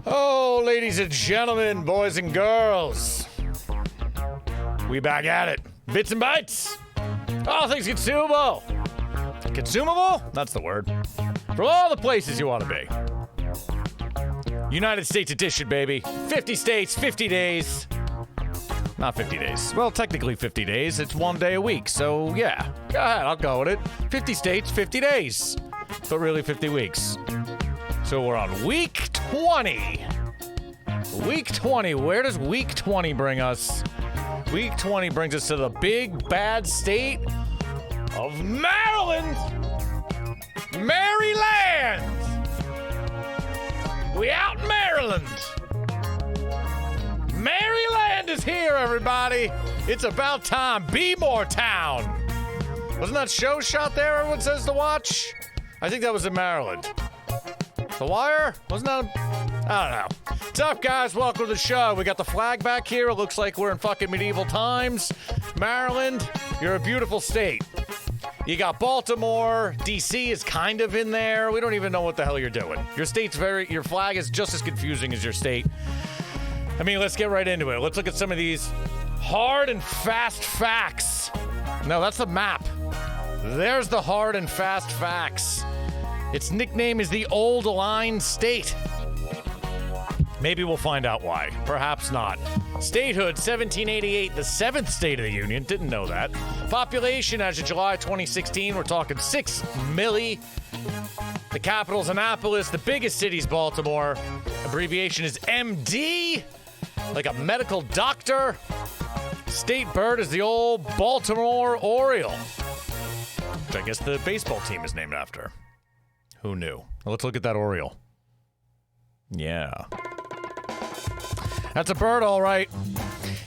Oh, ladies and gentlemen, boys and girls. We back at it. Bits and bytes. All things consumable. Consumable? That's the word. From all the places you want to be. United States edition, baby. 50 states, 50 days. Not 50 days. Well, technically 50 days. It's 1 day a week. So, yeah. Go ahead. I'll go with it. 50 states, 50 days. But really 50 weeks. So we're on week 20. Week 20. Where does week 20 bring us? Week 20 brings us to the big, bad state of Maryland. Maryland. We out in Maryland. Maryland is here, everybody. It's about time. Be More Town. Wasn't that show shot there everyone says to watch? I think that was in Maryland. The Wire? Wasn't that I don't know. What's up, guys? Welcome to the show. We got the flag back here. It looks like we're in fucking medieval times. Maryland, you're a beautiful state. You got Baltimore. D.C. is kind of in there. We don't even know what the hell you're doing. Your flag is just as confusing as your state. I mean, let's get right into it. Let's look at some of these hard and fast facts. No, that's the map. There's the hard and fast facts. Its nickname is the Old Line State. Maybe we'll find out why. Perhaps not. Statehood, 1788, the 7th state of the Union. Didn't know that. Population as of July 2016, we're talking 6 milli. The capital's Annapolis. The biggest city's Baltimore. Abbreviation is MD, like a medical doctor. State bird is the old Baltimore Oriole, which I guess the baseball team is named after. Who knew? Let's look at that Oriole. Yeah. That's a bird, all right.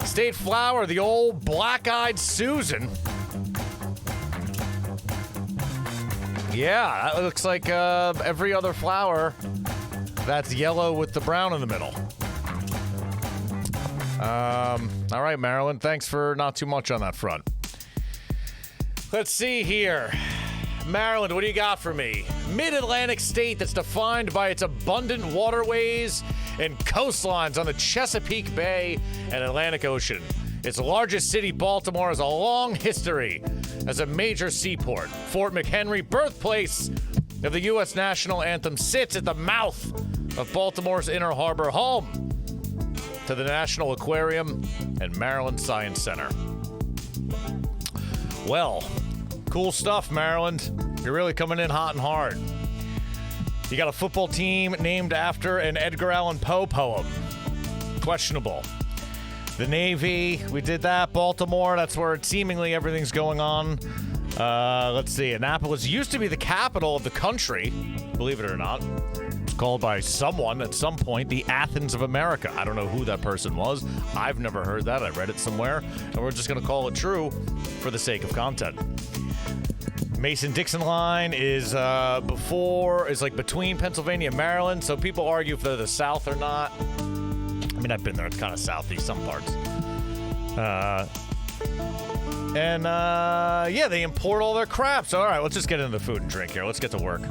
State flower, the old black-eyed Susan. Yeah, that looks like every other flower that's yellow with the brown in the middle. All right, Maryland, thanks for not too much on that front. Let's see here. Maryland, what do you got for me? Mid-Atlantic state that's defined by its abundant waterways and coastlines on the Chesapeake Bay and Atlantic Ocean. Its largest city, Baltimore, has a long history as a major seaport. Fort McHenry, birthplace of the U.S. national anthem, sits at the mouth of Baltimore's Inner Harbor, home to the National Aquarium and Maryland Science Center. Well, cool stuff, Maryland. You're really coming in hot and hard. You got a football team named after an Edgar Allan Poe poem. Questionable. The Navy, we did that. Baltimore, that's where seemingly everything's going on. Let's see. Annapolis used to be the capital of the country, believe it or not. It's called by someone at some point the Athens of America. I don't know who that person was. I've never heard that. I read it somewhere. And we're just going to call it true for the sake of content. Mason-Dixon line is like between Pennsylvania and Maryland, so people argue if they're the South or not. I mean, I've been there. It's kind of southeast, some parts. Yeah, they import all their crap. So, all right, let's just get into the food and drink here. Let's get to work.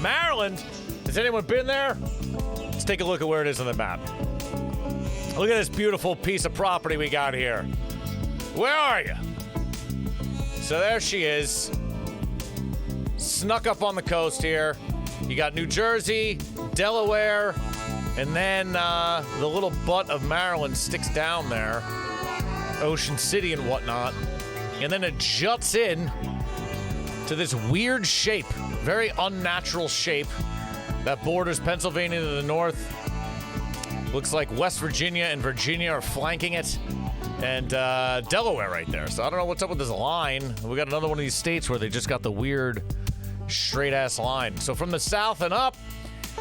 Maryland. Has anyone been there? Let's take a look at where it is on the map. Look at this beautiful piece of property we got here. Where are you? So there she is. Snuck up on the coast here. You got New Jersey, Delaware, and then the little butt of Maryland sticks down there. Ocean City and whatnot. And then it juts in to this weird shape, very unnatural shape that borders Pennsylvania to the north. Looks like West Virginia and Virginia are flanking it. And Delaware right there. So I don't know what's up with this line. We got another one of these states where they just got the weird straight-ass line. So from the south and up,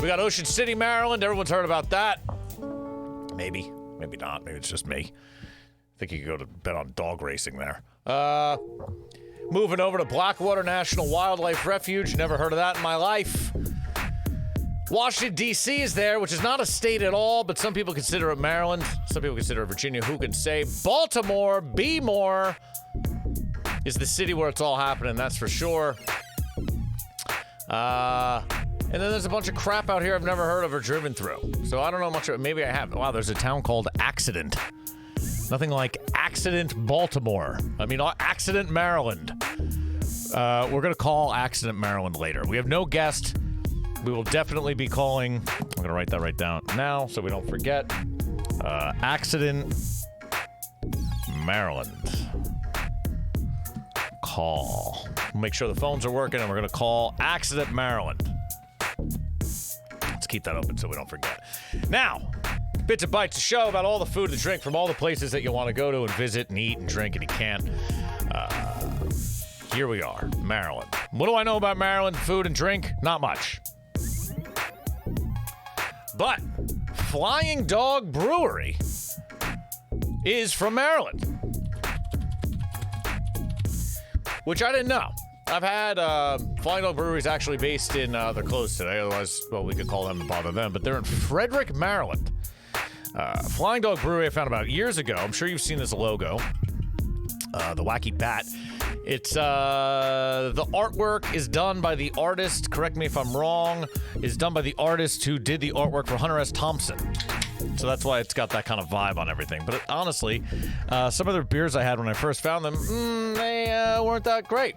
we got Ocean City, Maryland. Everyone's heard about that. Maybe. Maybe not. Maybe it's just me. I think you could go to bet on dog racing there. Moving over to Blackwater National Wildlife Refuge. Never heard of that in my life. Washington, D.C. is there, which is not a state at all, but some people consider it Maryland. Some people consider it Virginia. Who can say? Baltimore, be more, is the city where it's all happening, that's for sure. And then there's a bunch of crap out here I've never heard of or driven through. So I don't know much. Maybe I have. Wow, there's a town called Accident. Nothing like Accident, Baltimore. I mean, Accident, Maryland. We're going to call Accident, Maryland later. We have no guest. We will definitely be calling. I'm going to write that right down now so we don't forget. Accident, Maryland. Call. We'll make sure the phones are working, and we're going to call Accident, Maryland. Let's keep that open so we don't forget. Now, Bits and Bites, a show about all the food and drink from all the places that you want to go to and visit and eat and drink, and you can't. Here we are, Maryland. What do I know about Maryland food and drink? Not much. But Flying Dog Brewery is from Maryland, which I didn't know. I've had Flying Dog Brewery is actually based in, they're closed today, otherwise, well, we could call them and bother them, but they're in Frederick, Maryland. Flying Dog Brewery I found about years ago. I'm sure you've seen this logo, the wacky bat. It's, the artwork is done by the artist, correct me if I'm wrong, is done by the artist who did the artwork for Hunter S. Thompson. So that's why it's got that kind of vibe on everything. But honestly, some of the beers I had when I first found them, they weren't that great.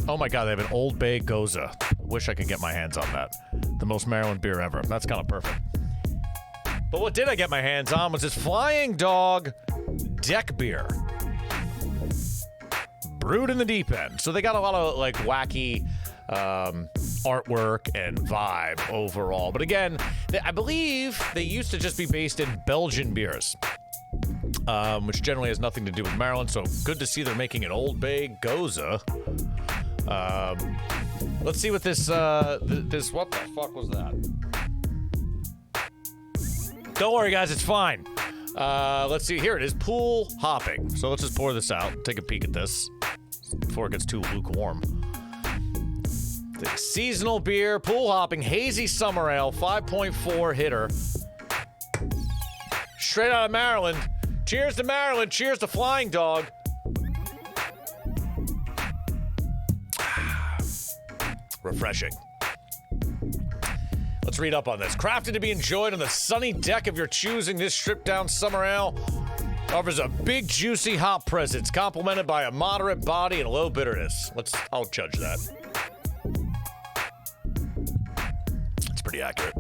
Oh my God, they have an Old Bay Goza. Wish I could get my hands on that. The most Maryland beer ever. That's kind of perfect. But what did I get my hands on was this Flying Dog Deck Beer. Brewed in the deep end. So they got a lot of like wacky artwork and vibe overall. But again, I believe they used to just be based in Belgian beers, which generally has nothing to do with Maryland. So good to see they're making an Old Bay Goza. Let's see what this, what the fuck was that? Don't worry, guys, it's fine. Let's see. Here it is, pool hopping. So let's just pour this out. Take a peek at this before it gets too lukewarm. The seasonal beer, pool hopping, hazy summer ale, 5.4 hitter. Straight out of Maryland. Cheers to Maryland. Cheers to Flying Dog. Refreshing. Let's read up on this. Crafted to be enjoyed on the sunny deck of your choosing, this stripped-down summer ale offers a big, juicy hop presence, complemented by a moderate body and low bitterness. I'll judge that. It's pretty accurate.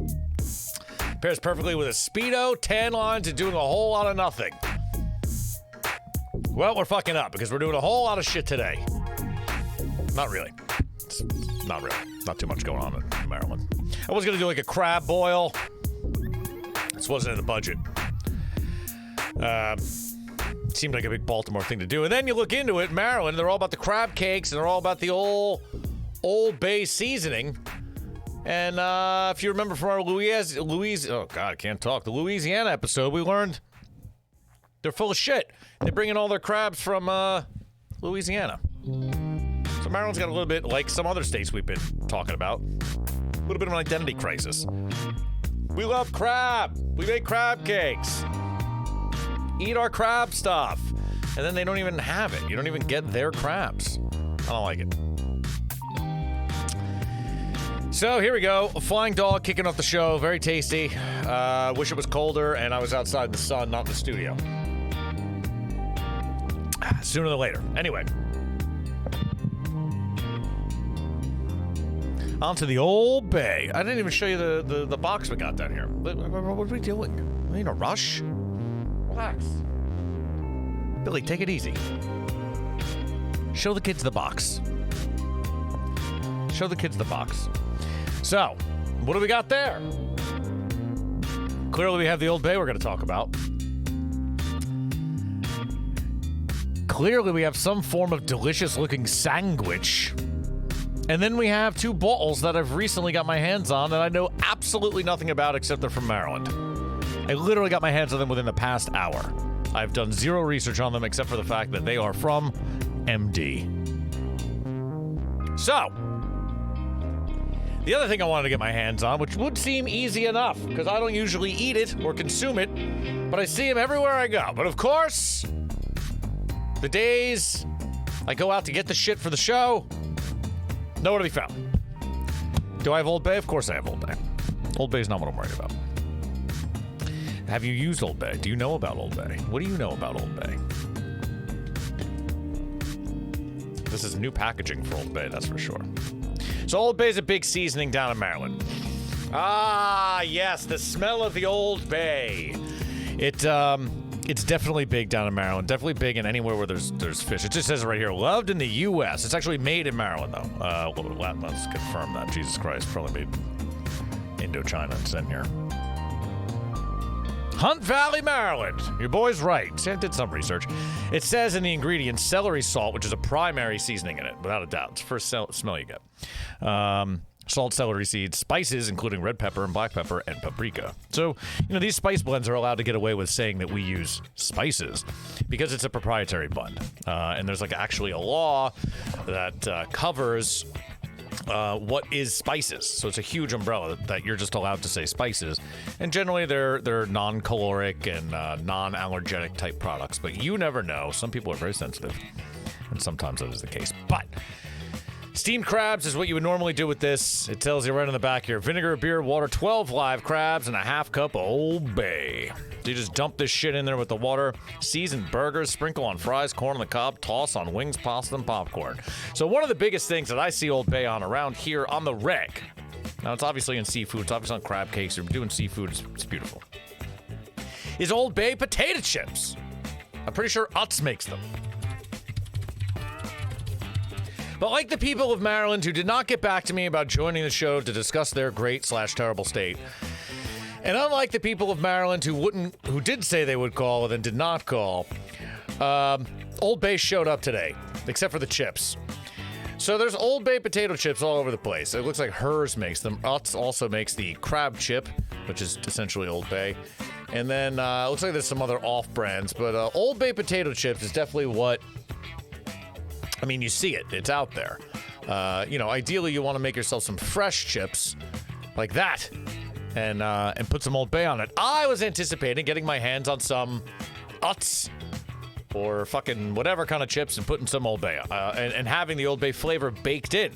Pairs perfectly with a Speedo, tan lines, and doing a whole lot of nothing. Well, we're fucking up because we're doing a whole lot of shit today. Not really. Not really. Not too much going on in Maryland. I was going to do like a crab boil. This wasn't in the budget. Seemed like a big Baltimore thing to do. And then you look into it, Maryland, they're all about the crab cakes, and they're all about the Old Bay seasoning. And if you remember from our oh God, I can't talk. The Louisiana episode, we learned they're full of shit. They bring in all their crabs from Louisiana. So Maryland's got a little bit like some other states we've been talking about. A little bit of an identity crisis. We love crab. We make crab cakes. Eat our crab stuff. And then they don't even have it. You don't even get their crabs. I don't like it. So here we go. A Flying Dog kicking off the show. Very tasty. Wish it was colder and I was outside in the sun, not in the studio. Sooner than later. Anyway. On to the Old Bay. I didn't even show you the box we got down here. What are we doing? Are we in a rush? Relax. Billy, take it easy. Show the kids the box. Show the kids the box. So, what do we got there? Clearly we have the Old Bay we're going to talk about. Clearly we have some form of delicious-looking sandwich. And then we have two bottles that I've recently got my hands on that I know absolutely nothing about except they're from Maryland. I literally got my hands on them within the past hour. I've done zero research on them except for the fact that they are from MD. So, the other thing I wanted to get my hands on, which would seem easy enough because I don't usually eat it or consume it, but I see them everywhere I go. But of course, the days I go out to get the shit for the show, nowhere to be found. Do I have Old Bay? Of course I have Old Bay. Old Bay is not what I'm worried about. Have you used Old Bay? Do you know about Old Bay? What do you know about Old Bay? This is new packaging for Old Bay, that's for sure. So Old Bay is a big seasoning down in Maryland. Ah, yes, the smell of the Old Bay. It's definitely big down in Maryland. Definitely big in anywhere where there's fish. It just says it right here, loved in the U.S. It's actually made in Maryland, though. Let's confirm that. Jesus Christ, probably made Indochina and sent here. Hunt Valley, Maryland. Your boy's right. See, I did some research. It says in the ingredients celery salt, which is a primary seasoning in it, without a doubt. It's the first smell you get. Salt, celery seeds, spices, including red pepper and black pepper and paprika. So, these spice blends are allowed to get away with saying that we use spices because it's a proprietary blend. And there's actually a law that covers what is spices. So it's a huge umbrella that you're just allowed to say spices. And generally they're non-caloric and non-allergenic type products. But you never know. Some people are very sensitive. And sometimes that is the case. But steamed crabs is what you would normally do with this. It tells you right on the back here. Vinegar, beer, water, 12 live crabs, and a half cup of Old Bay. So you just dump this shit in there with the water, season burgers, sprinkle on fries, corn on the cob, toss on wings, pasta, and popcorn. So one of the biggest things that I see Old Bay on around here on the reg, now it's obviously in seafood, it's obviously on crab cakes, you're doing seafood, it's beautiful, is Old Bay potato chips. I'm pretty sure Utz makes them. But like the people of Maryland who did not get back to me about joining the show to discuss their great/terrible state, and unlike the people of Maryland who did say they would call and then did not call, Old Bay showed up today, except for the chips. So there's Old Bay potato chips all over the place. It looks like Hers makes them. Utz also makes the crab chip, which is essentially Old Bay. And then it looks like there's some other off-brands, but Old Bay potato chips is definitely what... I mean, you see it. It's out there. Ideally, you want to make yourself some fresh chips like that and put some Old Bay on it. I was anticipating getting my hands on some Utz or fucking whatever kind of chips and putting some Old Bay and having the Old Bay flavor baked in.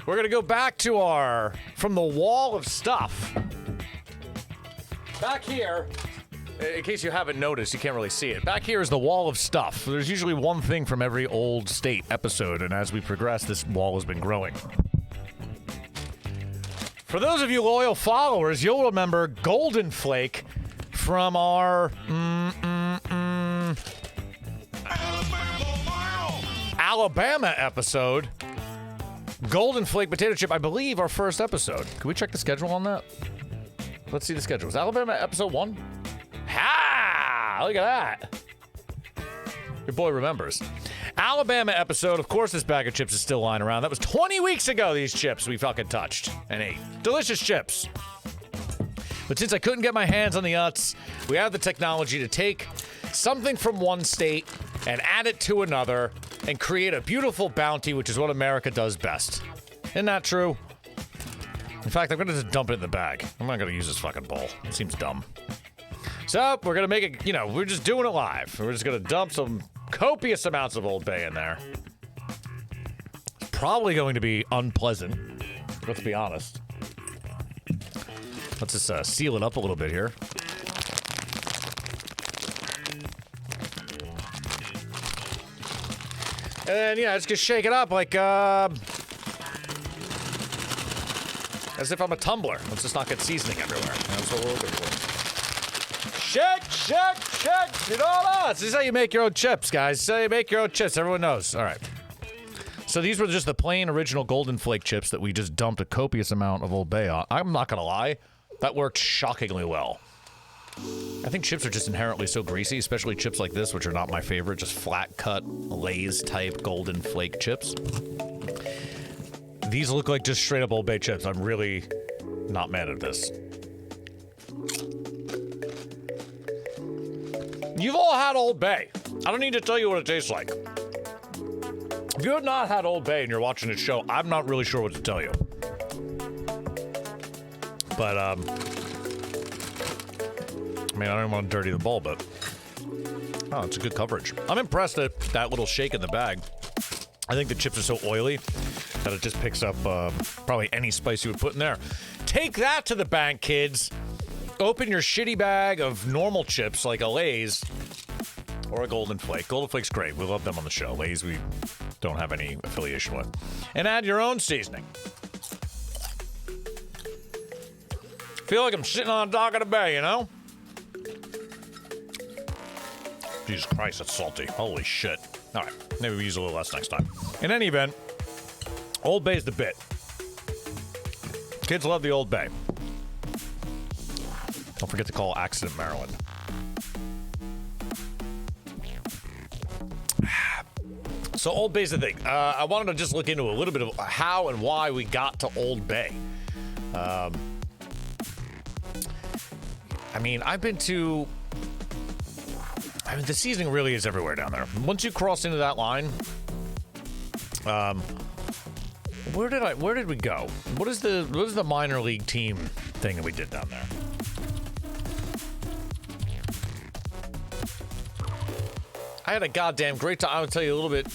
We're going to go back to from the wall of stuff. Back here... In case you haven't noticed, you can't really see it. Back here is the wall of stuff. There's usually one thing from every old state episode, and as we progress, this wall has been growing. For those of you loyal followers, you'll remember Golden Flake from our Alabama episode. Golden Flake potato chip, I believe, our first episode. Can we check the schedule on that? Let's see the schedule. Was Alabama episode 1? Ha! Look at that. Your boy remembers. Alabama episode, of course this bag of chips is still lying around. That was 20 weeks ago, these chips we fucking touched and ate. Delicious chips. But since I couldn't get my hands on the Utz, we have the technology to take something from one state and add it to another and create a beautiful bounty, which is what America does best. Isn't that true? In fact, I'm going to just dump it in the bag. I'm not going to use this fucking bowl. It seems dumb. So, we're going to make it, we're just doing it live. We're just going to dump some copious amounts of Old Bay in there. It's probably going to be unpleasant. Let's be honest. Let's just seal it up a little bit here. And then, just gonna shake it up like, as if I'm a tumbler. Let's just not get seasoning everywhere. That's what we're looking for. Shake, shake, shake. You know that? This is how you make your own chips, guys. This is how you make your own chips. Everyone knows. All right. So these were just the plain original Golden Flake chips that we just dumped a copious amount of Old Bay on. I'm not gonna lie. That worked shockingly well. I think chips are just inherently so greasy, especially chips like this, which are not my favorite, just flat-cut, Lay's-type Golden Flake chips. These look like just straight-up Old Bay chips. I'm really not mad at this. You've all had Old Bay. I don't need to tell you what it tastes like. If you have not had Old Bay and you're watching this show, I'm not really sure what to tell you. But, I mean, I don't want to dirty the bowl, but... Oh, it's a good coverage. I'm impressed at that little shake in the bag. I think the chips are so oily that it just picks up probably any spice you would put in there. Take that to the bank, kids. Open your shitty bag of normal chips like a Lay's or a Golden Flake. Golden Flake's great. We love them on the show. Lay's we don't have any affiliation with. And add your own seasoning. Feel like I'm sitting on a dock of the bay, you know? Jesus Christ, that's salty. Holy shit. All right, maybe we use a little less next time. In any event, Old Bay's the bit. Kids love the Old Bay. Don't forget to call Accident Maryland. So Old Bay's the thing. I wanted to just look into a little bit of how and why we got to Old Bay. I mean, the seasoning really is everywhere down there. Once you cross into that line, where did we go? What is the minor league team thing that we did down there? I had a goddamn great time. I'll tell you a little bit.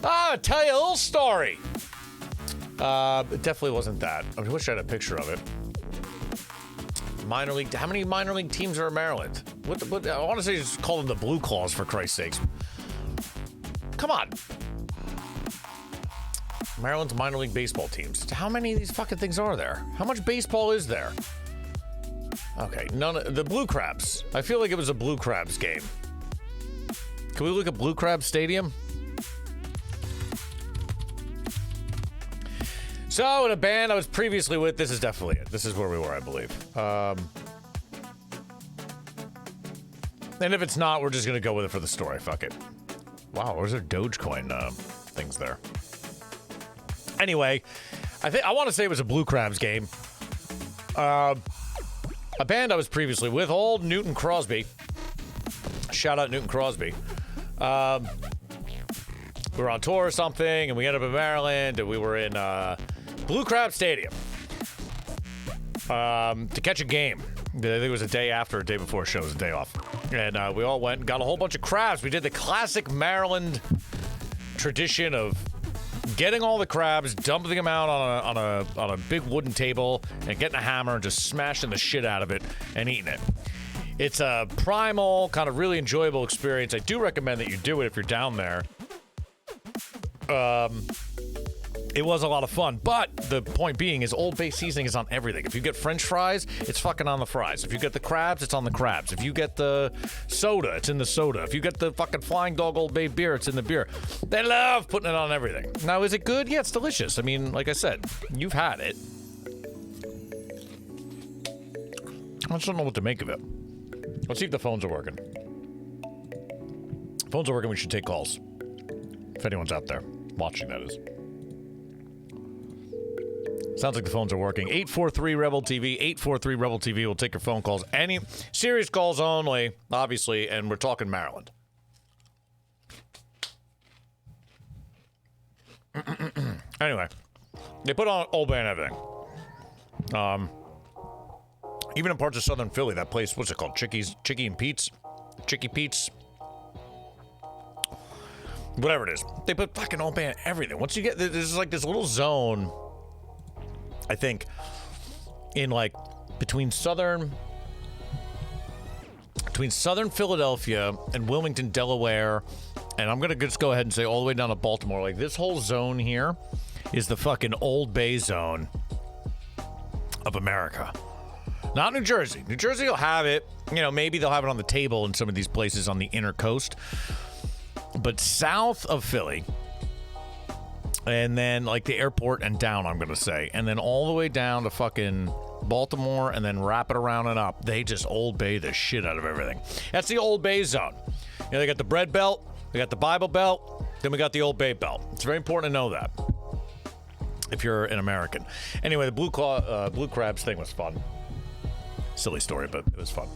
I'll tell you a little story. It definitely wasn't that. I wish I had a picture of it. Minor league. How many minor league teams are in Maryland? What I want to say just call them the Blue Claws, for Christ's sakes. Come on. Maryland's minor league baseball teams. How many of these fucking things are there? How much baseball is there? Okay, the Blue Crabs. I feel like it was a Blue Crabs game. Can we look at Blue Crab Stadium? So, in a band I was previously with, this is definitely it. This is where we were, I believe. And if it's not, we're just going to go with it for the story. Fuck it. Wow, where's their Dogecoin things there? Anyway, I want to say it was a Blue Crabs game. A band I was previously with, old Newton Crosby. Shout out Newton Crosby. We were on tour or something, and we ended up in Maryland, and we were in Blue Crab Stadium to catch a game. I think it was a day after, a day before a show. It was a day off. And we all went and got a whole bunch of crabs. We did the classic Maryland tradition of getting all the crabs, dumping them out on a big wooden table, and getting a hammer and just smashing the shit out of it and eating it. It's a primal, kind of really enjoyable experience. I do recommend that you do it if you're down there. It was a lot of fun, but the point being is Old Bay seasoning is on everything. If you get French fries, it's fucking on the fries. If you get the crabs, it's on the crabs. If you get the soda, it's in the soda. If you get the fucking Flying Dog Old Bay beer, it's in the beer. They love putting it on everything. Now, is it good? Yeah, it's delicious. I mean, like I said, you've had it. I just don't know what to make of it. Let's see if the phones are working. Phones are working, we should take calls. If anyone's out there watching, that is. Sounds like the phones are working. 843-REBEL-TV, 843-REBEL-TV. We'll take your phone calls. Any serious calls only, obviously, and we're talking Maryland. Anyway, they put on Old Bay and everything. Even in parts of southern Philly, that place, what's it called? Chicky and Pete's? Chicky Pete's? Whatever it is. They put fucking Old Bay in everything. Once you get, there's like this little zone, I think, in like between southern Philadelphia and Wilmington, Delaware, and I'm gonna just go ahead and say all the way down to Baltimore. Like this whole zone here is the fucking Old Bay zone of America. Not New Jersey. New Jersey will have it. You know, maybe they'll have it on the table in some of these places on the inner coast. But south of Philly, and then like the airport and down, I'm going to say, and then all the way down to fucking Baltimore, and then wrap it around and up, they just Old Bay the shit out of everything. That's the Old Bay zone. You know, they got the bread belt, they got the Bible belt, then we got the Old Bay belt. It's very important to know that if you're an American. Anyway, the Blue Crabs thing was fun. Silly story, but it was fun.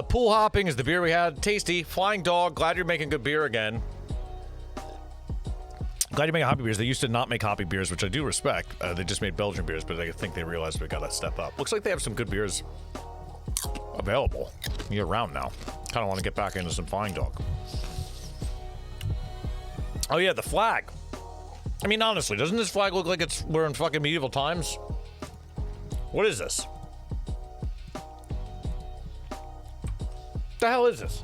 Pool hopping is the beer we had. Tasty. Flying Dog. Glad you're making good beer again. Glad you're making hoppy beers. They used to not make hoppy beers, which I do respect. They just made Belgian beers, but I think they realized we got to step up. Looks like they have some good beers available year round now. Kind of want to get back into some Flying Dog. Oh, yeah, the flag. I mean, honestly, doesn't this flag look like we're in fucking medieval times? What is this? The hell is this?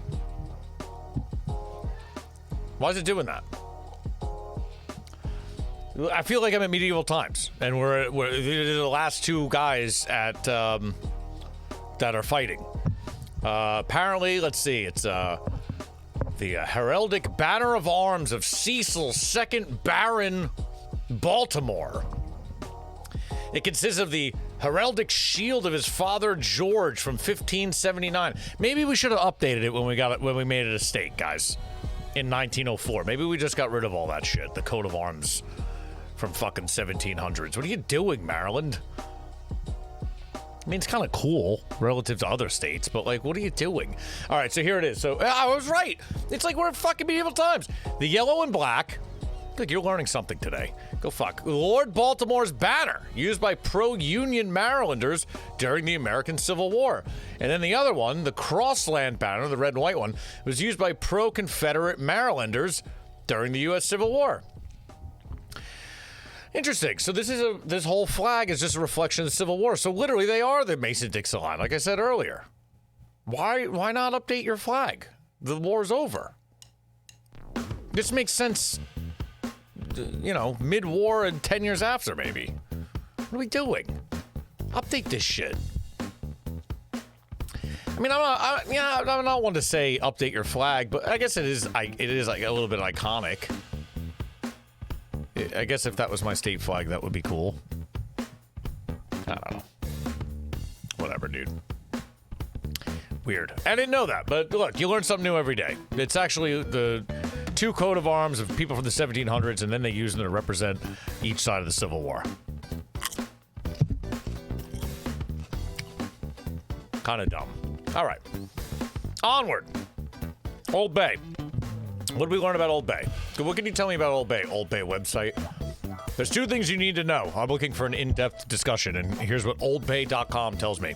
Why is it doing that? I feel like I'm at medieval times, and we're the last two guys at that are fighting. Apparently, let's see, it's the heraldic banner of arms of Cecil, 2nd Baron, Baltimore. It consists of the heraldic shield of his father George from 1579. Maybe we should have updated it when we made it a state, guys, in 1904. Maybe we just got rid of all that shit, the coat of arms from fucking 1700s. What are you doing, Maryland? I mean, it's kind of cool relative to other states, but, like, what are you doing? All right, so here it is. So, I was right. It's like we're in fucking medieval times. The yellow and black. Look, you're learning something today. Go fuck. Lord Baltimore's banner, used by pro-Union Marylanders during the American Civil War. And then the other one, the Crossland banner, the red and white one, was used by pro-Confederate Marylanders during the U.S. Civil War. Interesting. So this whole flag is just a reflection of the Civil War. So literally, they are the Mason-Dixon line, like I said earlier. Why not update your flag? The war's over. This makes sense, you know, mid-war and 10 years after, maybe. What are we doing? Update this shit. I mean, I'm not one to say update your flag, but I guess it is like a little bit iconic. I guess if that was my state flag, that would be cool. I don't know. Whatever, dude. Weird. I didn't know that, but look, you learn something new every day. It's actually the two coat of arms of people from the 1700s, and then they use them to represent each side of the Civil War. Kind of dumb. All right. Onward. Old Bay. What did we learn about Old Bay? What can you tell me about Old Bay? Old Bay website. There's two things you need to know. I'm looking for an in-depth discussion, and here's what oldbay.com tells me.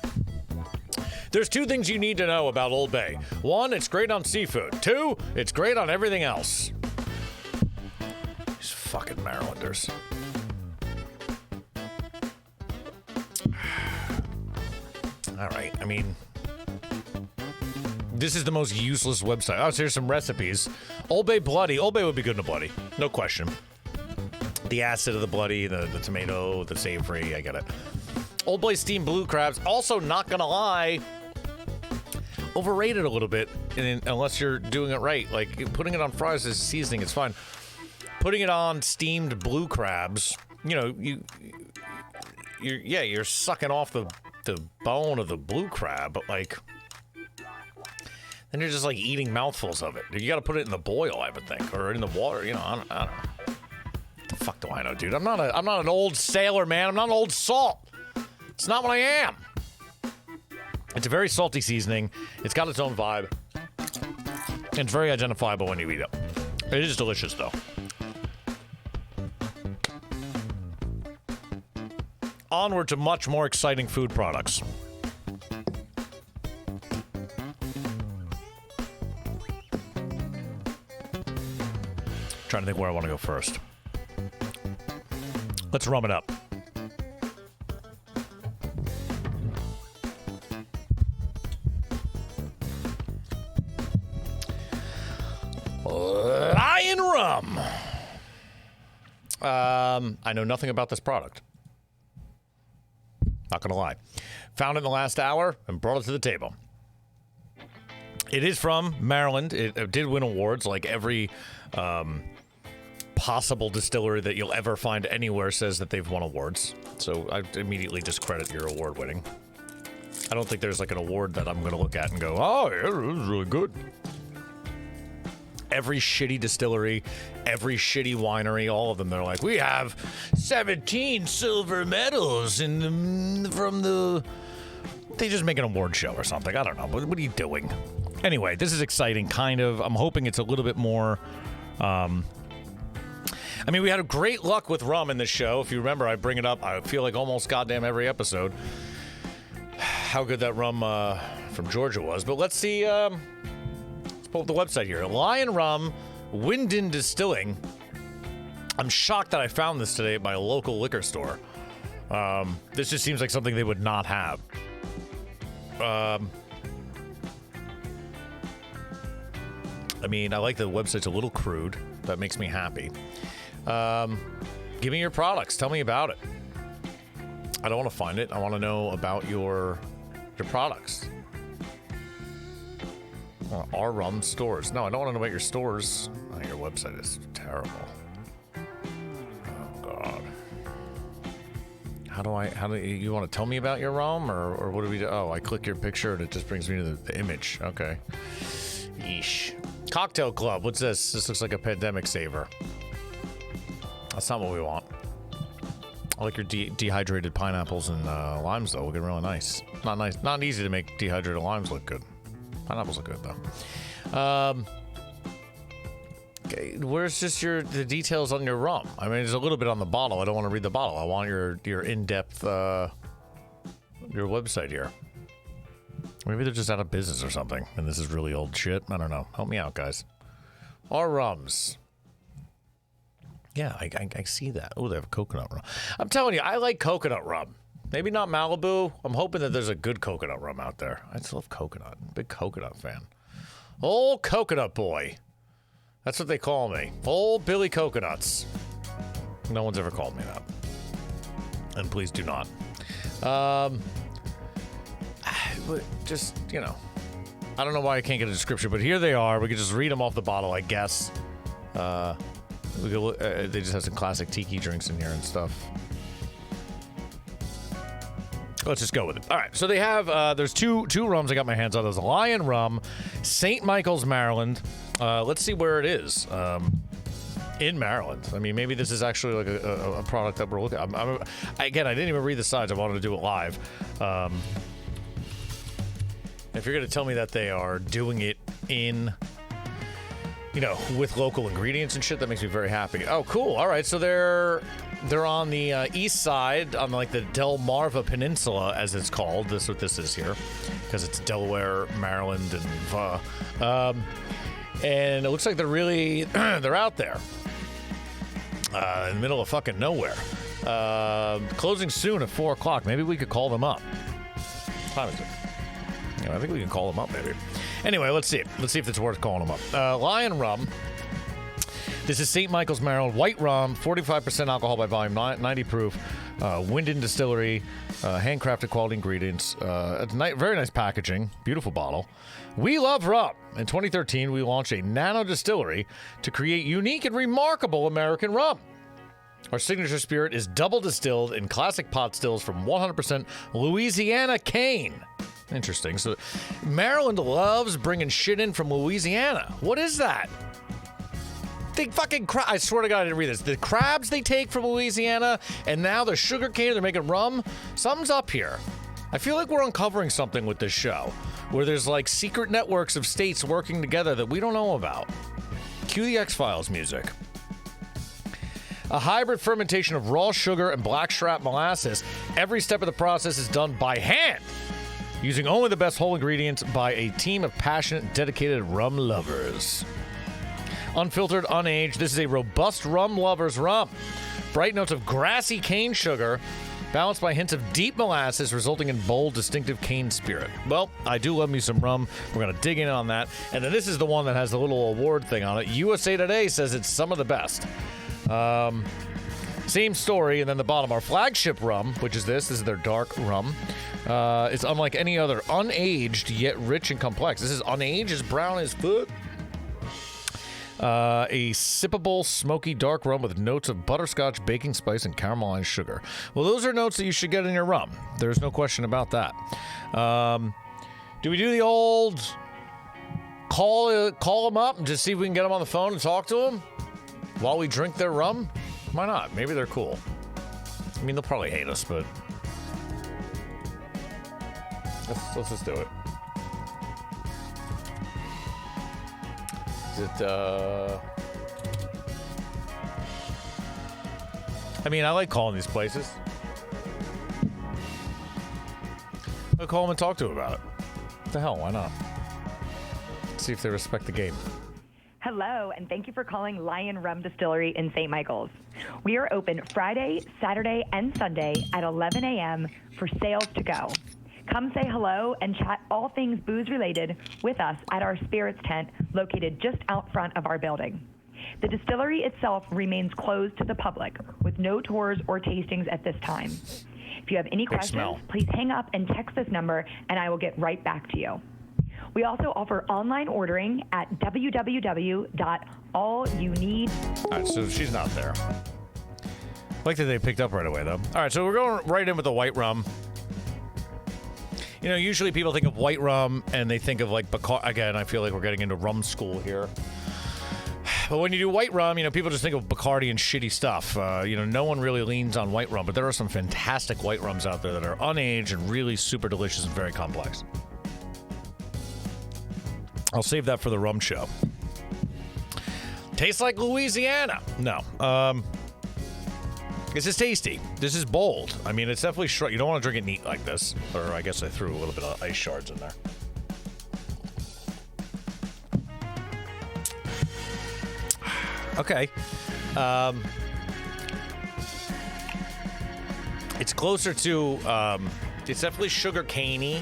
There's two things you need to know about Old Bay. One, it's great on seafood. Two, it's great on everything else. These fucking Marylanders. All right, I mean, this is the most useless website. Oh, so here's some recipes. Old Bay bloody. Old Bay would be good in a bloody. No question. The acid of the bloody, the tomato, the savory. I get it. Old Bay steamed blue crabs. Also, not gonna lie, overrated a little bit, unless you're doing it right. Like, putting it on fries as seasoning is fine. Putting it on steamed blue crabs, you know, you're sucking off the bone of the blue crab, but, like, then you're just, like, eating mouthfuls of it. You got to put it in the boil, I would think, or in the water. You know, I don't know. What the fuck do I know, dude? I'm not an old sailor, man. I'm not an old salt. It's not what I am. It's a very salty seasoning. It's got its own vibe. And it's very identifiable when you eat it. It is delicious, though. Onward to much more exciting food products. Trying to think where I want to go first. Let's rum it up. Lion rum. I know nothing about this product. Not gonna lie. Found it in the last hour and brought it to the table. It is from Maryland. It did win awards, like every possible distillery that you'll ever find anywhere says that they've won awards. So I immediately discredit your award winning. I don't think there's like an award that I'm going to look at and go, oh, yeah, it was really good. Every shitty distillery, every shitty winery, all of them, they're like, we have 17 silver medals from the... They just make an award show or something. I don't know. What are you doing? Anyway, this is exciting, kind of. I'm hoping it's a little bit more... I mean, we had a great luck with rum in this show. If you remember, I bring it up, I feel like almost goddamn every episode, how good that rum from Georgia was. But let's see, let's pull up the website here. Lion Rum, Wyndon Distilling. I'm shocked that I found this today at my local liquor store. This just seems like something they would not have. I mean, I like the website's a little crude. That makes me happy. Give me your products. Tell me about it. I don't want to find it. I want to know about your products. Our rum stores. No, I don't want to know about your stores. Oh, your website is terrible. Oh God. How do you want to tell me about your rum, or what do we do? Oh, I click your picture and it just brings me to the image. Okay. Yeesh. Cocktail Club. What's this? This looks like a pandemic saver. That's not what we want. I like your dehydrated pineapples and limes, though. Looking really nice. Not nice. Not easy to make dehydrated limes look good. Pineapples look good, though. Okay, where's just the details on your rum? I mean, there's a little bit on the bottle. I don't want to read the bottle. I want your in-depth your website here. Maybe they're just out of business or something, and this is really old shit. I don't know. Help me out, guys. Our rums. Yeah, I see that. Oh, they have coconut rum. I'm telling you, I like coconut rum. Maybe not Malibu. I'm hoping that there's a good coconut rum out there. I just love coconut. Big coconut fan. Old coconut boy. That's what they call me. Old Billy Coconuts. No one's ever called me that. And please do not. Just, you know. I don't know why I can't get a description, but here they are. We could just read them off the bottle, I guess. We could look, they just have some classic tiki drinks in here and stuff. Let's just go with it. All right, so they have, there's two rums I got my hands on. There's a Lion Rum, St. Michael's, Maryland. Let's see where it is. In Maryland. I mean, maybe this is actually like a product that we're looking at. Again, I didn't even read the sides. I wanted to do it live. If you're going to tell me that they are doing it in, you know, with local ingredients and shit, that makes me very happy. Oh, cool. All right, so they're on the east side, on like the Delmarva Peninsula, as it's called. This is what this is here, because it's Delaware, Maryland, and and it looks like they're really they're out there in the middle of fucking nowhere. Closing soon at 4 o'clock. Maybe we could call them up. What time is it? Yeah, I think we can call them up, maybe. Anyway, let's see. Let's see if it's worth calling them up. Lion Rum. This is St. Michael's, Maryland. White rum, 45% alcohol by volume, 90 proof. Winden Distillery, handcrafted quality ingredients. Very nice packaging. Beautiful bottle. We love rum. In 2013, we launched a nano distillery to create unique and remarkable American rum. Our signature spirit is double distilled in classic pot stills from 100% Louisiana cane. Interesting. So Maryland loves bringing shit in from Louisiana. What is that? They fucking I swear to God, I didn't read this. The crabs they take from Louisiana, and now the sugar cane, they're making rum. Something's up here. I feel like we're uncovering something with this show, where there's like secret networks of states working together that we don't know about. Cue the X-Files music. A hybrid fermentation of raw sugar and blackstrap molasses. Every step of the process is done by hand, using only the best whole ingredients by a team of passionate, dedicated rum lovers. Unfiltered, unaged, this is a robust rum lover's rum. Bright notes of grassy cane sugar, balanced by hints of deep molasses, resulting in bold, distinctive cane spirit. Well, I do love me some rum. We're going to dig in on that. And then this is the one that has the little award thing on it. USA Today says it's some of the best. Same story, and then the bottom, our flagship rum, which is this is their dark rum. It's unlike any other, unaged yet rich and complex. This is unaged, it's brown as fuck. A sippable, smoky, dark rum with notes of butterscotch, baking spice, and caramelized sugar. Well, those are notes that you should get in your rum. There's no question about that. Do we do the old call them up and just see if we can get them on the phone and talk to them while we drink their rum? Why not? Maybe they're cool. I mean, they'll probably hate us, but let's just do it. I mean, I like calling these places. I'll call them and talk to them about it. What the hell? Why not? Let's see if they respect the game. Hello, and thank you for calling Lion Rum Distillery in St. Michael's. We are open Friday, Saturday, and Sunday at 11 a.m. for sales to go. Come say hello and chat all things booze related with us at our spirits tent located just out front of our building. The distillery itself remains closed to the public with no tours or tastings at this time. If you have any questions, please hang up and text this number and I will get right back to you. We also offer online ordering at www.allyouneed. All right, so she's not there. I like that they picked up right away, though. All right, so we're going right in with the white rum. You know, usually people think of white rum and they think of like Bacardi. Again, I feel like we're getting into rum school here. But when you do white rum, you know, people just think of Bacardi and shitty stuff. You know, no one really leans on white rum, but there are some fantastic white rums out there that are unaged and really super delicious and very complex. I'll save that for the rum show. Tastes like Louisiana. No. This is tasty. This is bold. I mean, it's definitely short. You don't want to drink it neat like this. Or I guess I threw a little bit of ice shards in there. Okay. It's closer to, it's definitely sugar caney.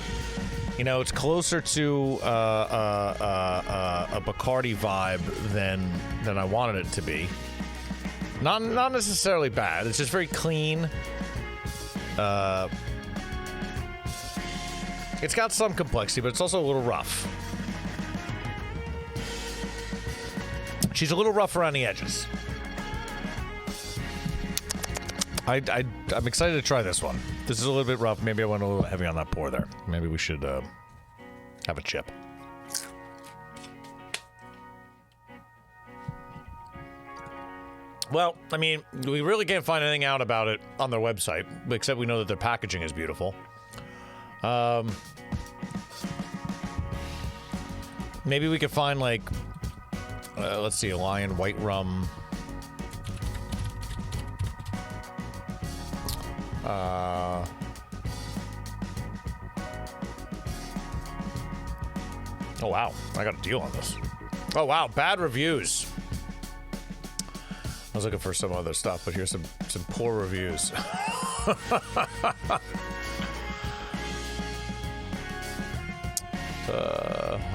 You know, it's closer to a Bacardi vibe than I wanted it to be. Not necessarily bad. It's just very clean. It's got some complexity, but it's also a little rough. She's a little rough around the edges. I'm excited to try this one. This is a little bit rough. Maybe I went a little heavy on that pour there. Maybe we should have a chip. Well, I mean, we really can't find anything out about it on their website, except we know that their packaging is beautiful. Maybe we could find, like, let's see, a Lion White Rum. Oh, wow. I got a deal on this. Oh, wow. Bad reviews. I was looking for some other stuff, but here's some poor reviews. I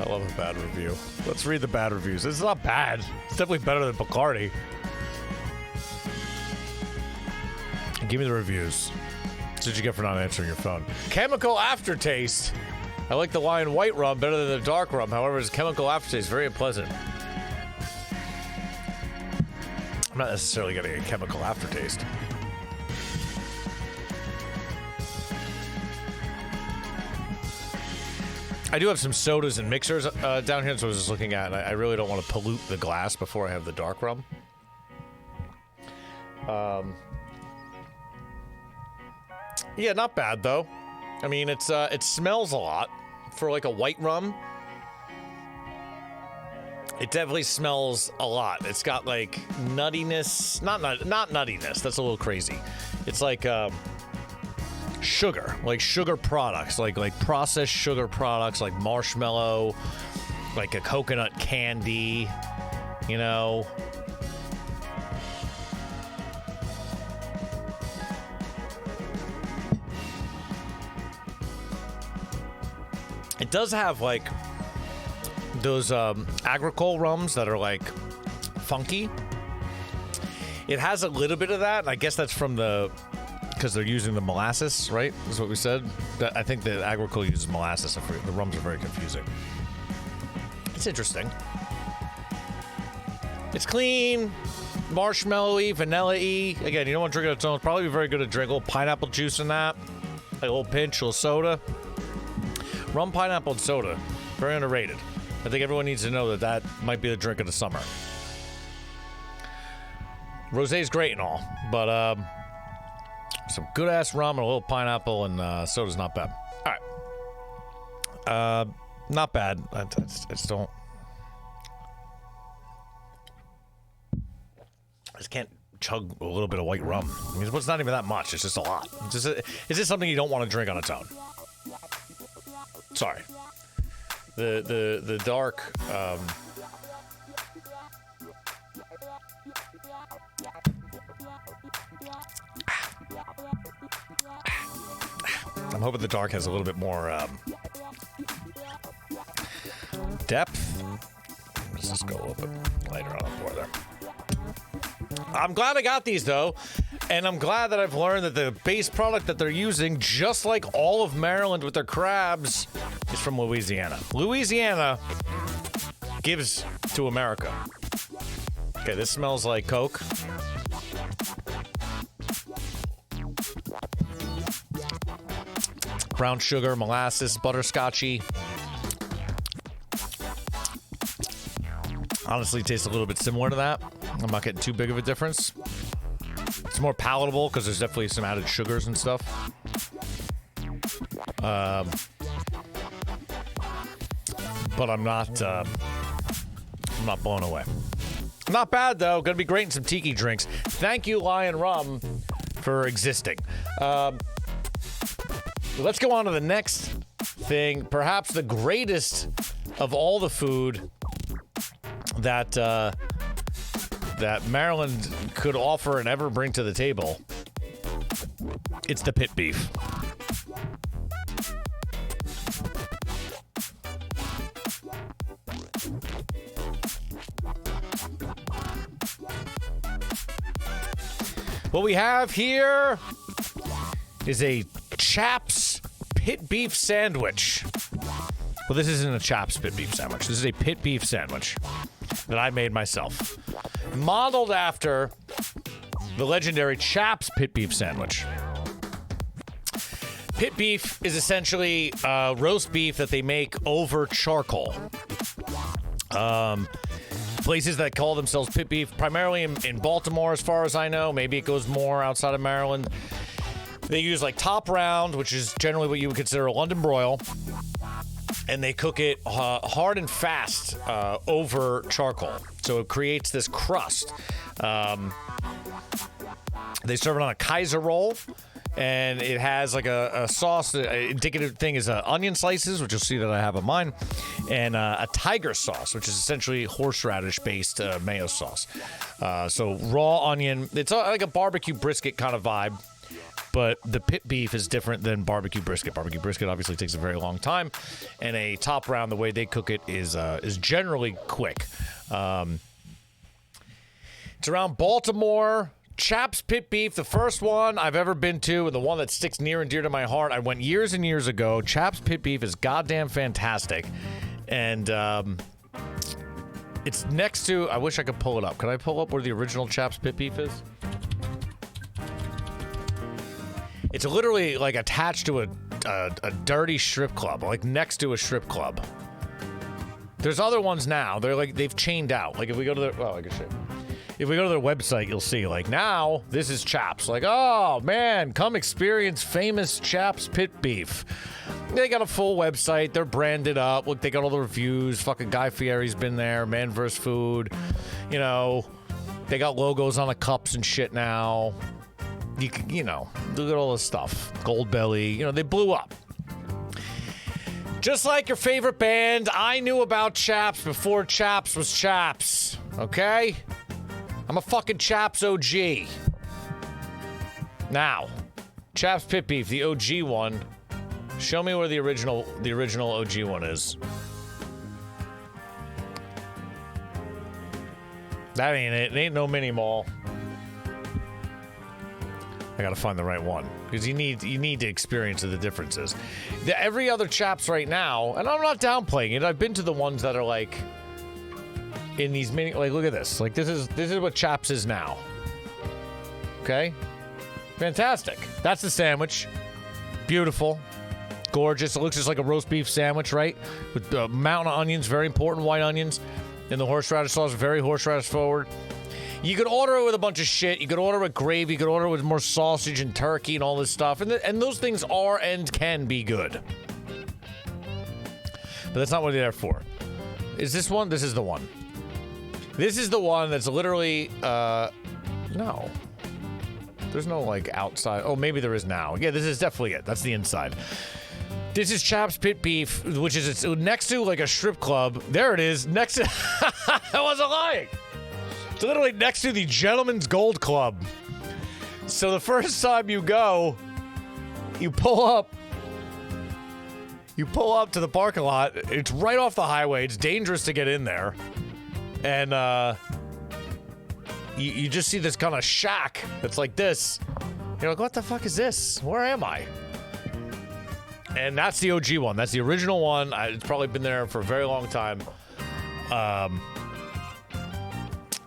love a bad review. Let's read the bad reviews. This is not bad. It's definitely better than Bacardi. Give me the reviews. That's what you get for not answering your phone. Chemical aftertaste. I like the Lion White Rum better than the dark rum. However, its chemical aftertaste is very unpleasant. I'm not necessarily getting a chemical aftertaste. I do have some sodas and mixers down here, so I was just looking at, and I really don't want to pollute the glass before I have the dark rum. Yeah, not bad though. I mean, it smells a lot for like a white rum. It definitely smells a lot. It's got like nuttiness, not nuttiness. That's a little crazy. It's like sugar, like sugar products, like processed sugar products, like marshmallow, like a coconut candy, you know. It does have like those agricole rums that are like funky. It has a little bit of that, and I guess that's from because they're using the molasses, right? Is what we said. I think the agricole uses molasses. The rums are very confusing. It's interesting. It's clean, marshmallowy, vanilla-y. Again, you don't want to drink it on its own. It's probably very good to drink a little pineapple juice in that. Like a little pinch, a little soda. Rum, pineapple, and soda. Very underrated. I think everyone needs to know that might be the drink of the summer. Rosé's great and all, but some good-ass rum and a little pineapple and soda's not bad. All right. Not bad. I just don't... I just can't chug a little bit of white rum. I mean, it's not even that much. It's just a lot. It's just something you don't want to drink on its own. Sorry. The dark I'm hoping the dark has a little bit more depth. Let's just go a little bit lighter on the board there. I'm glad I got these, though, and I'm glad that I've learned that the base product that they're using, just like all of Maryland with their crabs, is from Louisiana. Louisiana gives to America. Okay, this smells like Coke. Brown sugar, molasses, butterscotchy. Honestly, tastes a little bit similar to that. I'm not getting too big of a difference. It's more palatable because there's definitely some added sugars and stuff. But I'm not blown away. Not bad, though. Gonna be great in some tiki drinks. Thank you, Lion Rum, for existing. Let's go on to the next thing. Perhaps the greatest of all the food that that Maryland could offer and ever bring to the table. It's the pit beef. What we have here is a Chaps pit beef sandwich. Well, this isn't a Chaps pit beef sandwich. This is a pit beef sandwich that I made myself. Modeled after the legendary Chaps pit beef sandwich. Pit beef is essentially roast beef that they make over charcoal. Places that call themselves pit beef, primarily in Baltimore, as far as I know. Maybe it goes more outside of Maryland. They use like top round, which is generally what you would consider a London broil. And they cook it hard and fast over charcoal. So it creates this crust. They serve it on a Kaiser roll. And it has like a sauce. Indicative thing is onion slices, which you'll see that I have on mine. And a tiger sauce, which is essentially horseradish-based mayo sauce. So raw onion. It's like a barbecue brisket kind of vibe. But the pit beef is different than barbecue brisket. Barbecue brisket obviously takes a very long time, and a top round, the way they cook it, is generally quick. It's around Baltimore. Chaps pit beef, the first one I've ever been to, and the one that sticks near and dear to my heart. I went years and years ago. Chaps pit beef is goddamn fantastic, and it's next to. I wish I could pull it up. Could I pull up where the original Chaps pit beef is? It's literally like attached to a dirty strip club, like next to a strip club. There's other ones now. They're like they've chained out. Like if we go to their, well, I can show you. If we go to their website, you'll see like now this is Chaps. Like, oh man, come experience famous Chaps pit beef. They got a full website. They're branded up. Look, they got all the reviews. Fucking Guy Fieri's been there. Man vs. Food. You know, they got logos on the cups and shit now. You know, look at all this stuff. Gold Belly, you know, they blew up. Just like your favorite band, I knew about Chaps before Chaps was Chaps. Okay? I'm a fucking Chaps OG. Now, Chaps Pit Beef, the OG one. Show me where the original OG one is. That ain't it. It ain't no mini mall. I gotta find the right one because you need to experience the differences. Every other Chaps right now, and I'm not downplaying it. I've been to the ones that are like in these mini. Like, look at this. Like this is what Chaps is now. Okay, fantastic. That's the sandwich. Beautiful, gorgeous. It looks just like a roast beef sandwich, right? With a mountain of onions, very important white onions, and the horseradish sauce, very horseradish forward. You could order it with a bunch of shit. You could order it with gravy. You could order it with more sausage and turkey and all this stuff. And those things are and can be good. But that's not what they're there for. Is this one? This is the one. This is the one that's literally, no. There's no, like, outside. Oh, maybe there is now. Yeah, this is definitely it. That's the inside. This is Chaps Pit Beef, which is next to, like, a strip club. There it is. Next to... I wasn't lying. It's literally next to the Gentleman's Gold Club. So the first time you go, you pull up You pull up to the parking lot. It's right off the highway. It's dangerous to get in there. And you just see this kind of shack that's like this. You're like, what the fuck is this? Where am I? And that's the OG one. That's the original one. It's probably been there for a very long time.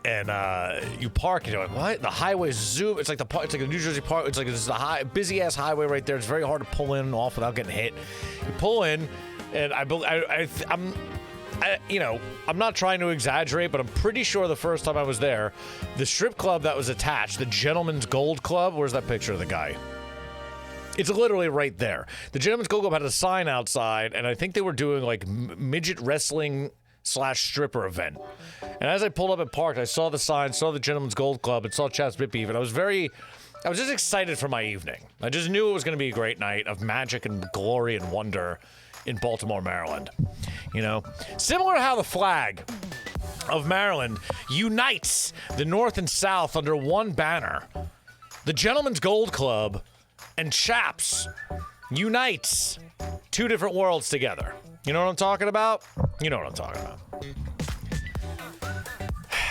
And you park and you're like, what? The highway's zoom. It's like the New Jersey Park. It's like this is a busy ass highway right there. It's very hard to pull in and off without getting hit. You pull in, and I'm not trying to exaggerate, but I'm pretty sure the first time I was there, the strip club that was attached, the Gentleman's Gold Club. Where's that picture of the guy? It's literally right there. The Gentleman's Gold Club had a sign outside, and I think they were doing like midget wrestling / stripper event. And as I pulled up and parked, I saw the sign, saw the Gentleman's Gold Club, and saw Chad's Pit Beef, and I was just excited for my evening. I just knew it was going to be a great night of magic and glory and wonder in Baltimore, Maryland. You know, similar to how the flag of Maryland unites the North and South under one banner, the Gentleman's Gold Club and Chaps unites two different worlds together. You know what I'm talking about? You know what I'm talking about.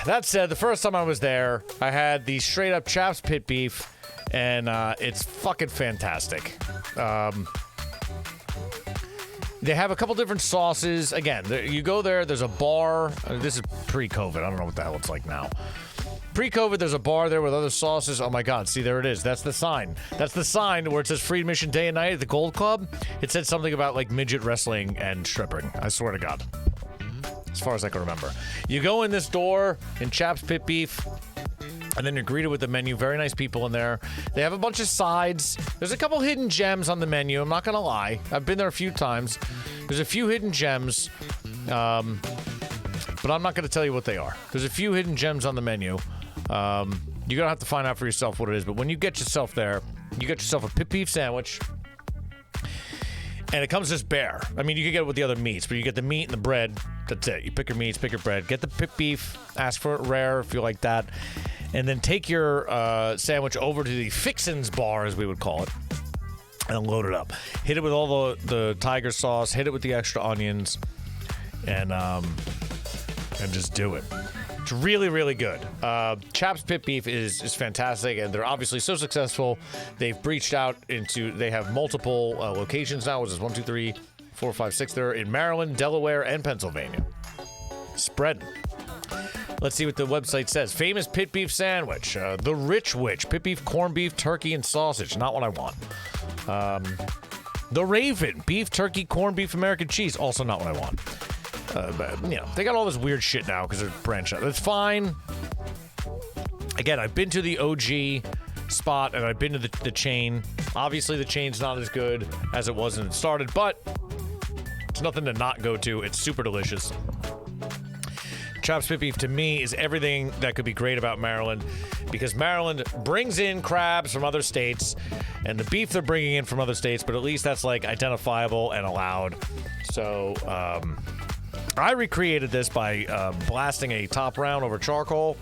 That said, the first time I was there, I had the straight up Chaps Pit Beef, and it's fucking fantastic. They have a couple different sauces. Again, you go there, there's a bar. This is pre-COVID. I don't know what the hell it's like now. Pre-COVID, there's a bar there with other sauces. Oh my God, see, there it is. That's the sign. That's the sign where it says free admission day and night at the Gold Club. It said something about like midget wrestling and stripping. I swear to God. As far as I can remember. You go in this door in Chaps Pit Beef, and then you're greeted with the menu. Very nice people in there. They have a bunch of sides. There's a couple hidden gems on the menu. I'm not going to lie. I've been there a few times. There's a few hidden gems, but I'm not going to tell you what they are. There's a few hidden gems on the menu. You're going to have to find out for yourself what it is. But when you get yourself there, you get yourself a pit beef sandwich. And it comes this bare. I mean, you can get it with the other meats, but you get the meat and the bread. That's it. You pick your meats, pick your bread. Get the pit beef. Ask for it rare if you like that. And then take your sandwich over to the fixins bar, as we would call it, and load it up. Hit it with all the tiger sauce. Hit it with the extra onions. And just do it. It's really, really good. Chaps Pit Beef is fantastic, and they're obviously so successful. They've breached out into, they have multiple locations now, which is 1, 2, 3, 4, 5, 6. They're in Maryland, Delaware, and Pennsylvania. Spreading. Let's see what the website says. Famous pit beef sandwich. The Rich Witch. Pit beef, corned beef, turkey, and sausage. Not what I want. The Raven. Beef, turkey, corned beef, American cheese. Also not what I want. But, you know, they got all this weird shit now because they're branched out. That's fine. Again, I've been to the OG spot and I've been to the chain. Obviously, the chain's not as good as it was when it started, but it's nothing to not go to. It's super delicious. Chaps Pit Beef, to me, is everything that could be great about Maryland, because Maryland brings in crabs from other states and the beef they're bringing in from other states, but at least that's like identifiable and allowed. So, I recreated this by blasting a top round over charcoal,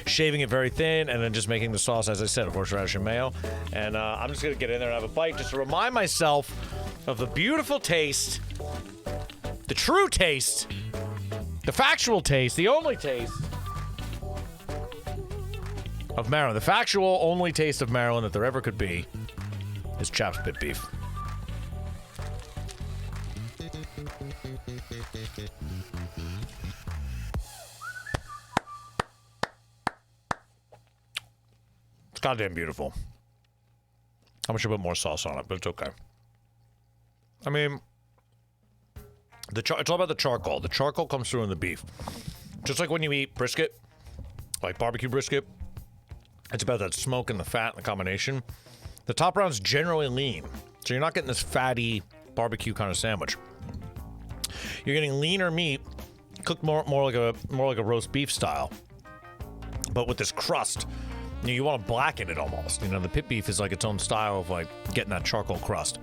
shaving it very thin, and then just making the sauce, as I said, of horseradish and mayo. And I'm just going to get in there and have a bite just to remind myself of the beautiful taste, the true taste, the factual taste, the only taste of Maryland. The factual only taste of Maryland that there ever could be is Chaps Pit Beef. It's goddamn beautiful. I wish I put more sauce on it, but it's okay. I mean, it's all about the charcoal. The charcoal comes through in the beef. Just like when you eat brisket, like barbecue brisket, it's about that smoke and the fat and the combination. The top round's generally lean, so you're not getting this fatty barbecue kind of sandwich. You're getting leaner meat, cooked more like a roast beef style, but with this crust. You want to blacken it almost. You know, the pit beef is like its own style of like getting that charcoal crust.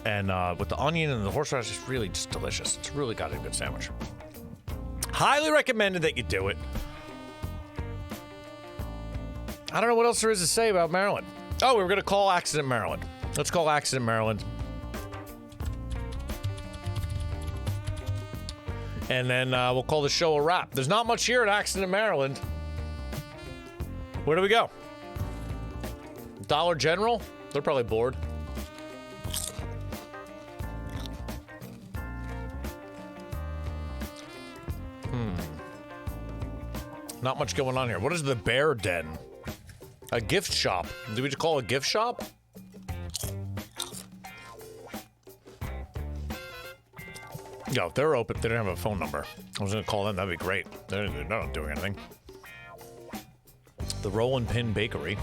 And with the onion and the horseradish, it's really just delicious. It's really got a good sandwich. Highly recommended that you do it. I don't know what else there is to say about Maryland. Oh, we were going to call Accident Maryland. Let's call Accident Maryland. and then we'll call the show a wrap. There's not much here at Accident, Maryland. Where do we go? Dollar General? They're probably bored. Not much going on here. What is the Bear Den? A gift shop. Do we just call it a gift shop? Yo, if they're open. They don't have a phone number. I was going to call them. That'd be great. They're not doing anything. The Roll and Pin Bakery.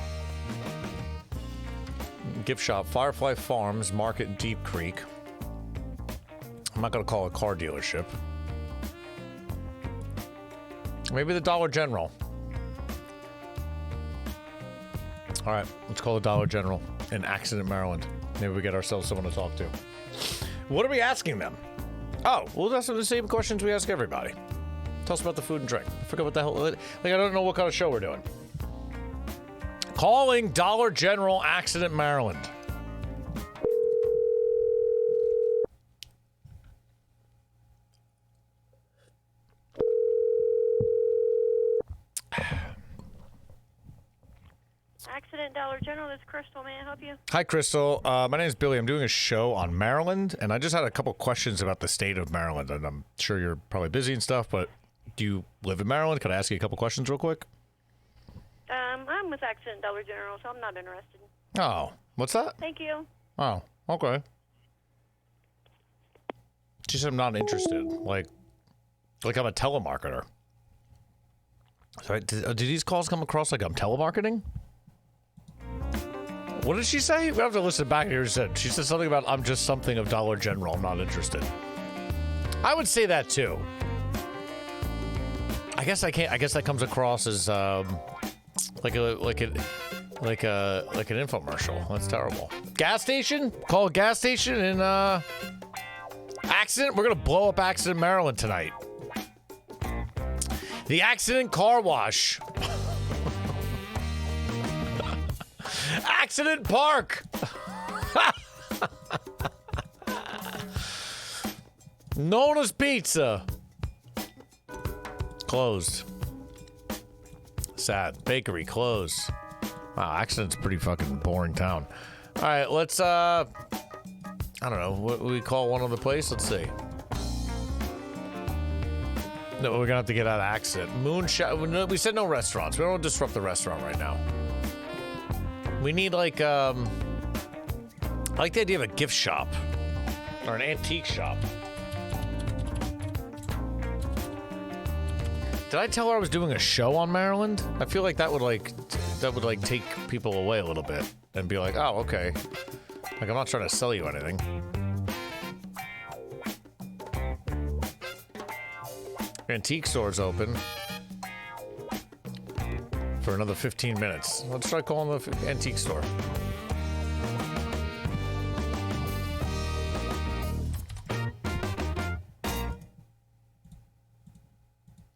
Gift shop. Firefly Farms Market, Deep Creek. I'm not going to call it a car dealership. Maybe the Dollar General. All right, let's call the Dollar General in Accident, Maryland. Maybe we get ourselves someone to talk to. What are we asking them? Oh, well, that's the same questions we ask everybody. Tell us about the food and drink. I forget what the hell. Like, I don't know what kind of show we're doing. Calling Dollar General, Accident, Maryland. Accident, Dollar General, this is Crystal. May I help you? Hi, Crystal. My name is Billy. I'm doing a show on Maryland, and I just had a couple questions about the state of Maryland. And I'm sure you're probably busy and stuff, but do you live in Maryland? Can I ask you a couple questions real quick? I'm with Accident, Dollar General, so I'm not interested. Oh, what's that? Thank you. Oh, okay. She said I'm not interested. Like I'm a telemarketer. Sorry, do these calls come across like I'm telemarketing? What did she say? We have to listen back here. She said something about I'm just something of Dollar General. I'm not interested. I would say that too. I guess I can't. I guess that comes across as like an infomercial. That's terrible. Gas station? Call a gas station in Accident. We're gonna blow up Accident, Maryland tonight. The Accident Car Wash. Accident Park. Nona's Pizza. Closed. Sad. Bakery closed. Wow, Accident's a pretty fucking boring town. All right, let's I don't know, what we call one other place? Let's see. No, we're gonna have to get out of Accident. Moonshine. We said no restaurants. We don't want to disrupt the restaurant right now. We need like I like the idea of a gift shop or an antique shop. Did I tell her I was doing a show on Maryland? I feel like that would take people away a little bit and be like, oh, okay. Like, I'm not trying to sell you anything. Antique store's open for another 15 minutes. Let's try calling the antique store.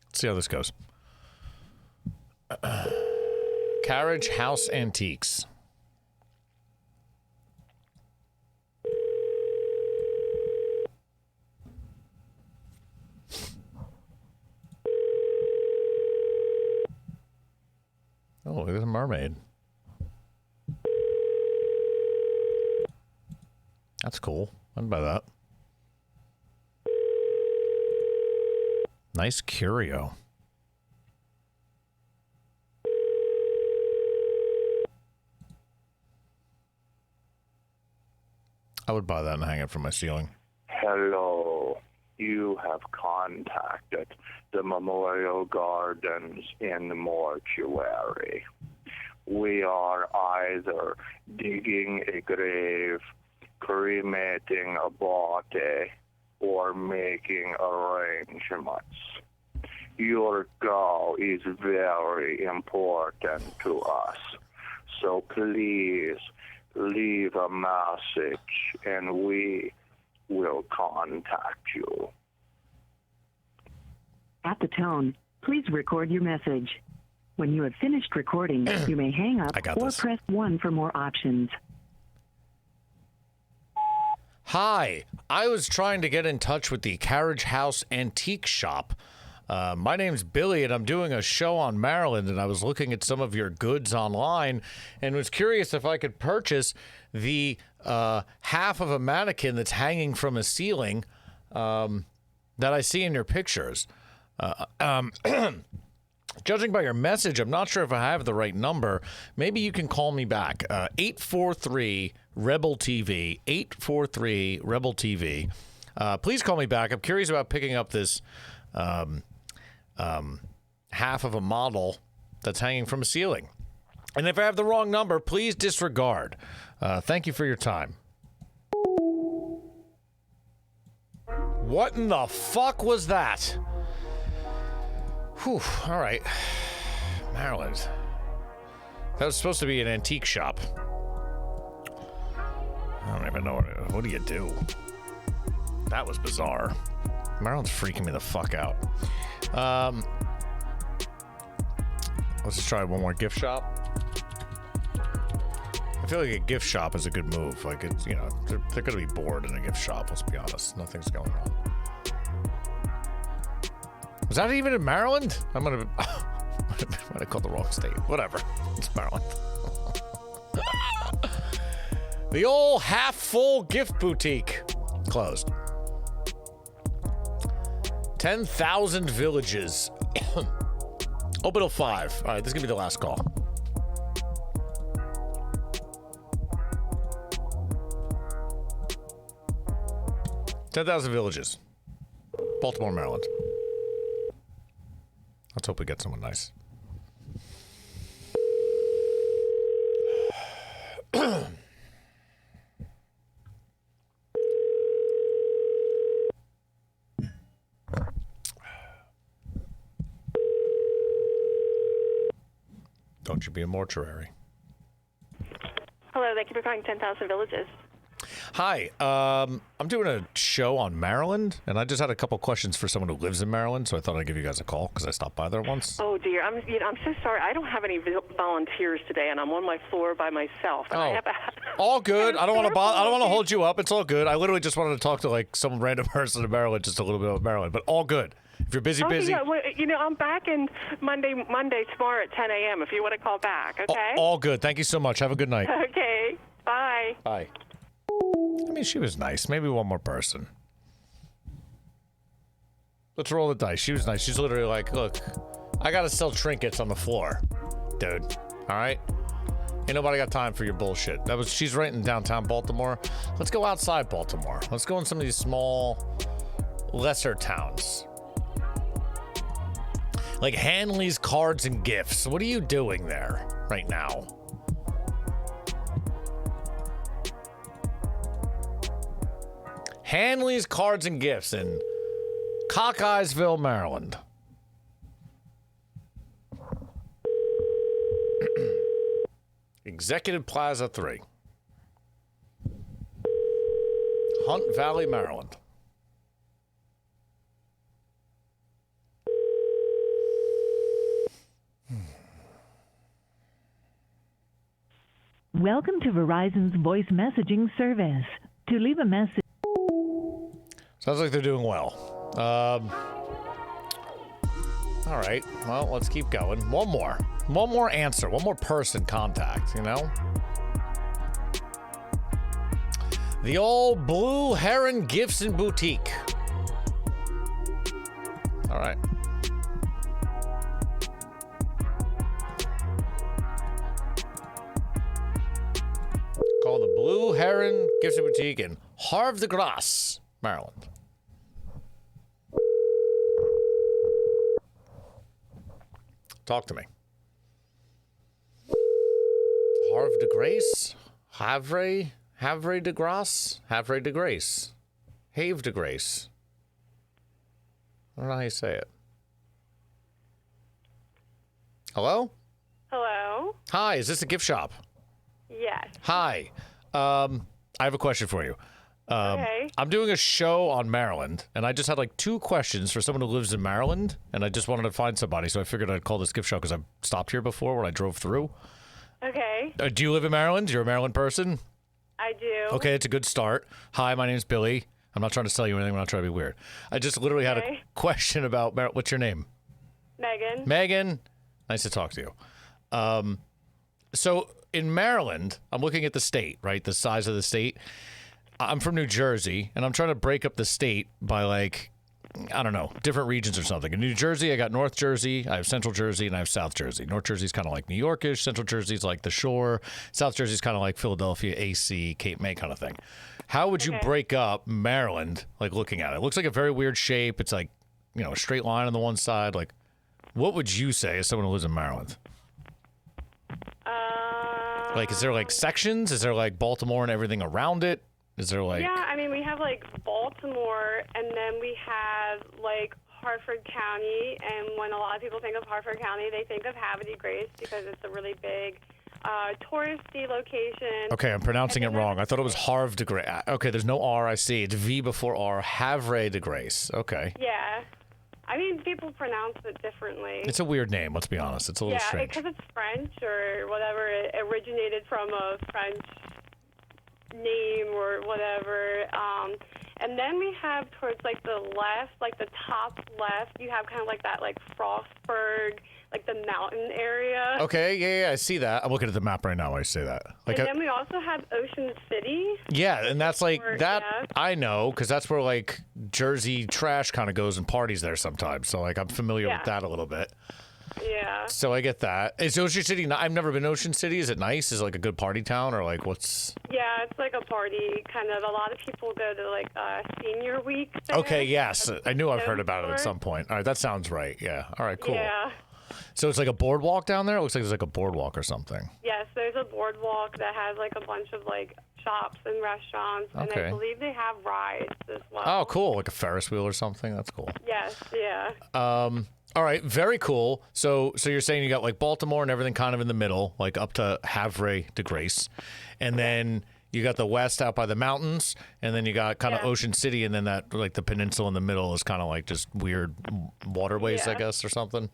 Let's see how this goes. Carriage House Antiques. Oh, there's a mermaid. That's cool. I'd buy that. Nice curio. I would buy that and hang it from my ceiling. Hello. You have contacted the Memorial Gardens in the mortuary. We are either digging a grave, cremating a body, or making arrangements. Your go is very important to us, so please leave a message and we will contact you. At the tone, please record your message. When you have finished recording, you may hang up or press 1 for more options. Hi, I was trying to get in touch with the Carriage House Antique Shop. My name's Billy, and I'm doing a show on Maryland, and I was looking at some of your goods online and was curious if I could purchase the half of a mannequin that's hanging from a ceiling that I see in your pictures. Judging by your message, I'm not sure if I have the right number. Maybe you can call me back. 843-REBEL-TV, 843-REBEL-TV. Please call me back. I'm curious about picking up this half of a model that's hanging from a ceiling. And if I have the wrong number, please disregard. Thank you for your time. What in the fuck was that? Whew, all right. Maryland. That was supposed to be an antique shop. I don't even know what do you do? That was bizarre. Maryland's freaking me the fuck out. Let's just try one more gift shop. I feel like a gift shop is a good move. Like, it's, you know, they're going to be bored in a gift shop, let's be honest. Nothing's going on. Was that even in Maryland? I'm going to... might have called the wrong state. Whatever. It's Maryland. The old half-full gift boutique. Closed. 10,000 villages. Open till 5. All right, this is going to be the last call. $10,000 villages. Baltimore, Maryland. Let's hope we get someone nice. Don't you be a mortuary. Hello, thank you for calling 10,000 Villages. Hi, I'm doing a show on Maryland, and I just had a couple questions for someone who lives in Maryland, so I thought I'd give you guys a call because I stopped by there once. Oh dear, I'm so sorry. I don't have any volunteers today, and I'm on my floor by myself. And I have all good. I don't want to bother. I don't want to hold you up. It's all good. I literally just wanted to talk to like some random person in Maryland, just a little bit about Maryland, but all good. If you're busy. Yeah, well, I'm back in Monday tomorrow at 10 a.m. if you want to call back. Okay. All good. Thank you so much. Have a good night. Okay. Bye. Bye. I mean, she was nice. Maybe one more person. Let's roll the dice. She was nice. She's literally like, look, I gotta sell trinkets on the floor, dude. All right? Ain't nobody got time for your bullshit. She's right in downtown Baltimore. Let's go outside Baltimore. Let's go in some of these small, lesser towns. Like Hanley's Cards and Gifts. What are you doing there right now? Hanley's Cards and Gifts in Cockeyesville, Maryland. Executive Plaza 3. Hunt Valley, Maryland. Welcome to Verizon's voice messaging service. To leave a message... Sounds like they're doing well. All right. Well, let's keep going. One more answer. One more person contact, you know? The old Blue Heron Gifts and Boutique. All right. Call the Blue Heron Gifts and Boutique in Havre de Grace, Maryland. Talk to me. Havre de Grace? Havre de Grace? Havre de Grace. Have de Grace. I don't know how you say it. Hello? Hello? Hi, is this a gift shop? Yes. Hi. I have a question for you. Okay. I'm doing a show on Maryland, and I just had like 2 questions for someone who lives in Maryland, and I just wanted to find somebody, so I figured I'd call this gift shop because I stopped here before when I drove through. Okay. Do you live in Maryland? You're a Maryland person? I do. Okay, it's a good start. Hi, my name's Billy. I'm not trying to sell you anything. I'm not trying to be weird. I just literally had a Okay. question about what's your name? Megan. Megan. Nice to talk to you. So in Maryland, I'm looking at the state, right? The size of the state. I'm from New Jersey, and I'm trying to break up the state by like, I don't know, different regions or something. In New Jersey, I got North Jersey, I have Central Jersey, and I have South Jersey. North Jersey's kind of like New Yorkish. Central Jersey's like the shore. South Jersey's kind of like Philadelphia, AC, Cape May kind of thing. How would you break up Maryland, like looking at it? It looks like a very weird shape. It's like, you know, a straight line on the one side. Like, what would you say as someone who lives in Maryland? Like, is there like sections? Is there like Baltimore and everything around it? Is there like... Yeah, I mean, we have like Baltimore, and then we have like Harford County. And when a lot of people think of Harford County, they think of Havre Grace because it's a really big touristy location. Okay, I'm pronouncing it wrong. I thought it was Havre de Grace. Okay, there's no R, I see. It's V before R. Havre de Grace. Okay. Yeah. I mean, people pronounce it differently. It's a weird name, let's be honest. It's a little strange. Yeah, because it's French or whatever. It originated from a French name or whatever. And then we have towards like the left, like the top left, you have kind of like that like Frostburg, like the mountain area. Okay, yeah, I see that. I'm looking at the map right now when I say that. Like, And then we also have Ocean City. yeah, and that's like, that yeah. I know, because that's where like Jersey trash kind of goes and parties there sometimes. So like I'm familiar with that a little bit. Yeah. So I get that. Is Ocean City, I've never been to Ocean City. Is it nice? Is it like a good party town or like what's... Yeah, it's like a party kind of. A lot of people go to like senior week there. Okay, yes. I knew I've heard known about it at for. some point. All right, that sounds right. Yeah. All right, cool. Yeah. So it's like a boardwalk down there? It looks like there's like a boardwalk or something. Yes, there's a boardwalk that has like a bunch of like shops and restaurants, and Okay. I believe they have rides as well. Oh, cool. Like a Ferris wheel or something. That's cool. Yes, yeah. All right, very cool. So you're saying you got like Baltimore and everything kind of in the middle, like up to Havre de Grace. And then you got the west out by the mountains, and then you got kind of Yeah. Ocean City, and then that like the peninsula in the middle is kind of like just weird waterways, I Yeah. guess, or something.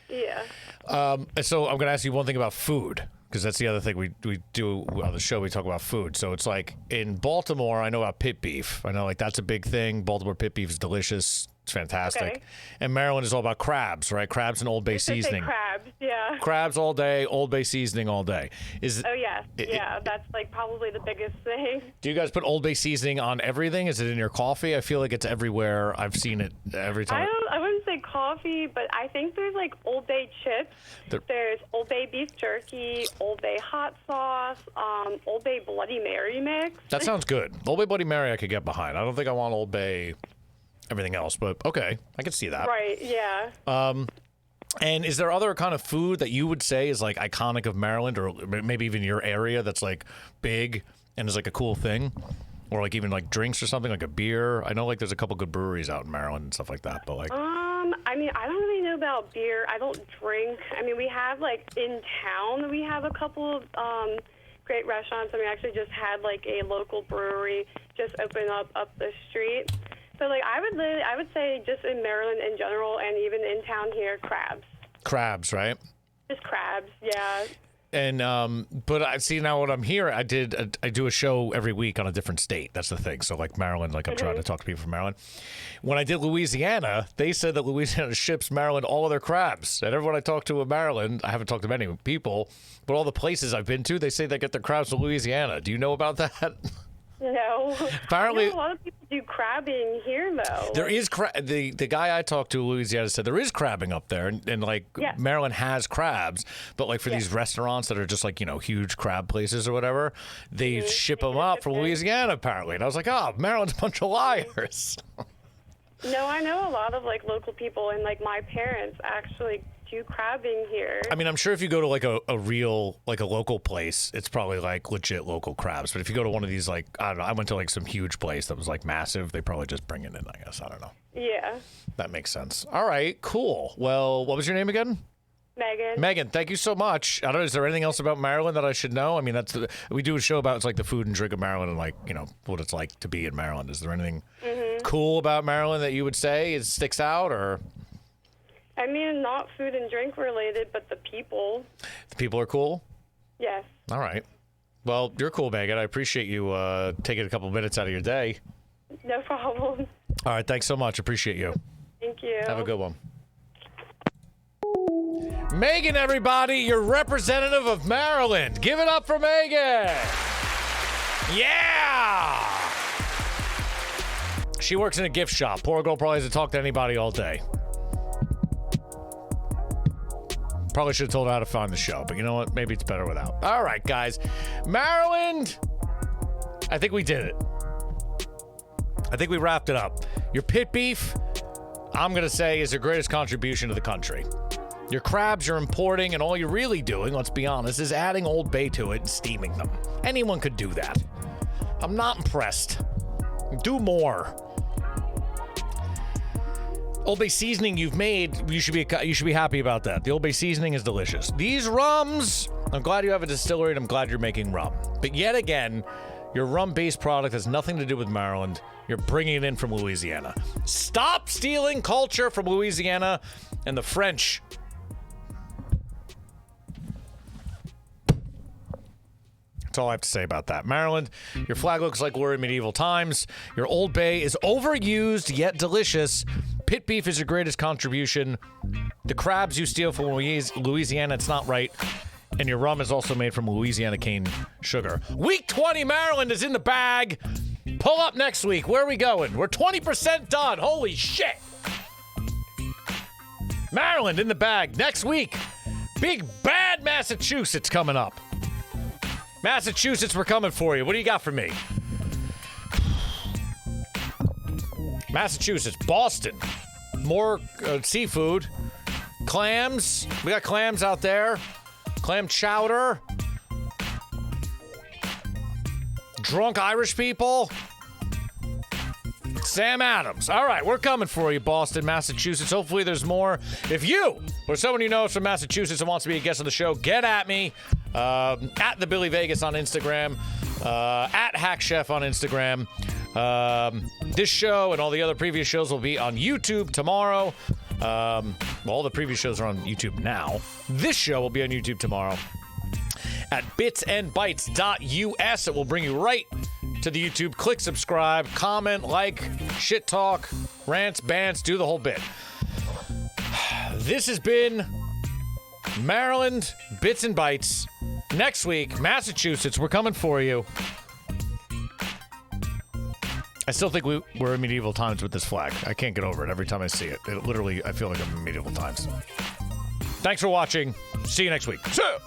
Yeah. And so I'm going to ask you one thing about food, because that's the other thing we do on the show. We talk about food. So it's like in Baltimore, I know about pit beef. I know like that's a big thing. Baltimore pit beef is delicious. It's fantastic. Okay. And Maryland is all about crabs, right? Crabs and Old Bay Just say seasoning. crabs, yeah. Crabs all day, Old Bay seasoning all day. Oh, yes, yeah. That's like probably the biggest thing. Do you guys put Old Bay seasoning on everything? Is it in your coffee? I feel like it's everywhere. I've seen it every time. I wouldn't say coffee, but I think there's like Old Bay chips. There's Old Bay beef jerky, Old Bay hot sauce, Old Bay Bloody Mary mix. That sounds good. Old Bay Bloody Mary I could get behind. I don't think I want Old Bay everything else, but okay. I can see that. Right, yeah. And is there other kind of food that you would say is like iconic of Maryland or maybe even your area that's like big and is like a cool thing? Or like even like drinks or something, like a beer? I know like there's a couple good breweries out in Maryland and stuff like that, but like... I mean, I don't really know about beer. I don't drink. I mean, we have like in town, we have a couple of great restaurants. I mean, we actually just had like a local brewery just open up the street. So like I would say just in Maryland in general and even in town here, crabs. Crabs, right? Just crabs, yeah. And but I see now what I'm here. I do a show every week on a different state. That's the thing. So like Maryland, like I'm trying to talk to people from Maryland. When I did Louisiana, they said that Louisiana ships Maryland all of their crabs. And everyone I talked to in Maryland, I haven't talked to many people, but all the places I've been to, they say they get their crabs from Louisiana. Do you know about that? No. Apparently- I know a lot of people do crabbing here, though. There is the guy I talked to in Louisiana said there is crabbing up there, and like Yes. Maryland has crabs, but like for these restaurants that are just like, you know, huge crab places or whatever, they ship them up from Louisiana apparently. And I was like, oh, Maryland's a bunch of liars. No, I know a lot of like local people, and like my parents actually do crabbing here. I mean, I'm sure if you go to like a real, like a local place, it's probably like legit local crabs. But if you go to one of these, like, I don't know, I went to like some huge place that was like massive, they probably just bring it in, I guess. I don't know. Yeah. That makes sense. All right, cool. Well, what was your name again? Megan. Megan, thank you so much. I don't know, is there anything else about Maryland that I should know? I mean, we do a show about it's like the food and drink of Maryland and like, you know, what it's like to be in Maryland. Is there anything cool about Maryland that you would say it sticks out or? I mean, not food and drink related, but the people. The people are cool? Yes. All right. Well, you're cool, Megan. I appreciate you taking a couple minutes out of your day. No problem. All right, thanks so much. Appreciate you. Thank you. Have a good one. Megan, everybody, your representative of Maryland. Give it up for Megan. Yeah. She works in a gift shop. Poor girl probably hasn't talked to anybody all day. Probably should have told her how to find the show, but you know what? Maybe it's better without. All right, guys. Maryland, I think we did it. I think we wrapped it up. Your pit beef, I'm going to say, is your greatest contribution to the country. Your crabs you're importing, and all you're really doing, let's be honest, is adding Old Bay to it and steaming them. Anyone could do that. I'm not impressed. Do more. Old Bay seasoning you've made, you should be happy about that. The Old Bay seasoning is delicious. These rums, I'm glad you have a distillery, and I'm glad you're making rum. But yet again, your rum-based product has nothing to do with Maryland. You're bringing it in from Louisiana. Stop stealing culture from Louisiana and the French. That's all I have to say about that. Maryland, your flag looks like we're in medieval times. Your Old Bay is overused yet delicious. Pit beef is your greatest contribution. The crabs you steal from Louisiana, it's not right. And your rum is also made from Louisiana cane sugar. Week 20 Maryland is in the bag. Pull up next week. Where are we going? We're 20% done. Holy shit. Maryland in the bag. Next week, big bad Massachusetts coming up. Massachusetts, we're coming for you. What do you got for me? Massachusetts, Boston. More seafood. Clams. We got clams out there. Clam chowder. Drunk Irish people. Sam Adams. All right, we're coming for you, Boston, Massachusetts. Hopefully there's more. If you or someone you know is from Massachusetts and wants to be a guest on the show, get at me. At the Billy Vegas on Instagram. At Hack Chef on Instagram. This show and all the other previous shows will be on YouTube tomorrow. All the previous shows are on YouTube now. This show will be on YouTube tomorrow at bitsandbytes.us. It will bring you right to the YouTube. Click subscribe, comment, like, shit talk, rants, bants, do the whole bit. This has been Maryland Bits and Bytes. Next week, Massachusetts, we're coming for you. I still think we're in medieval times with this flag. I can't get over it every time I see it. Literally, I feel like I'm in medieval times. Thanks for watching. See you next week. See ya.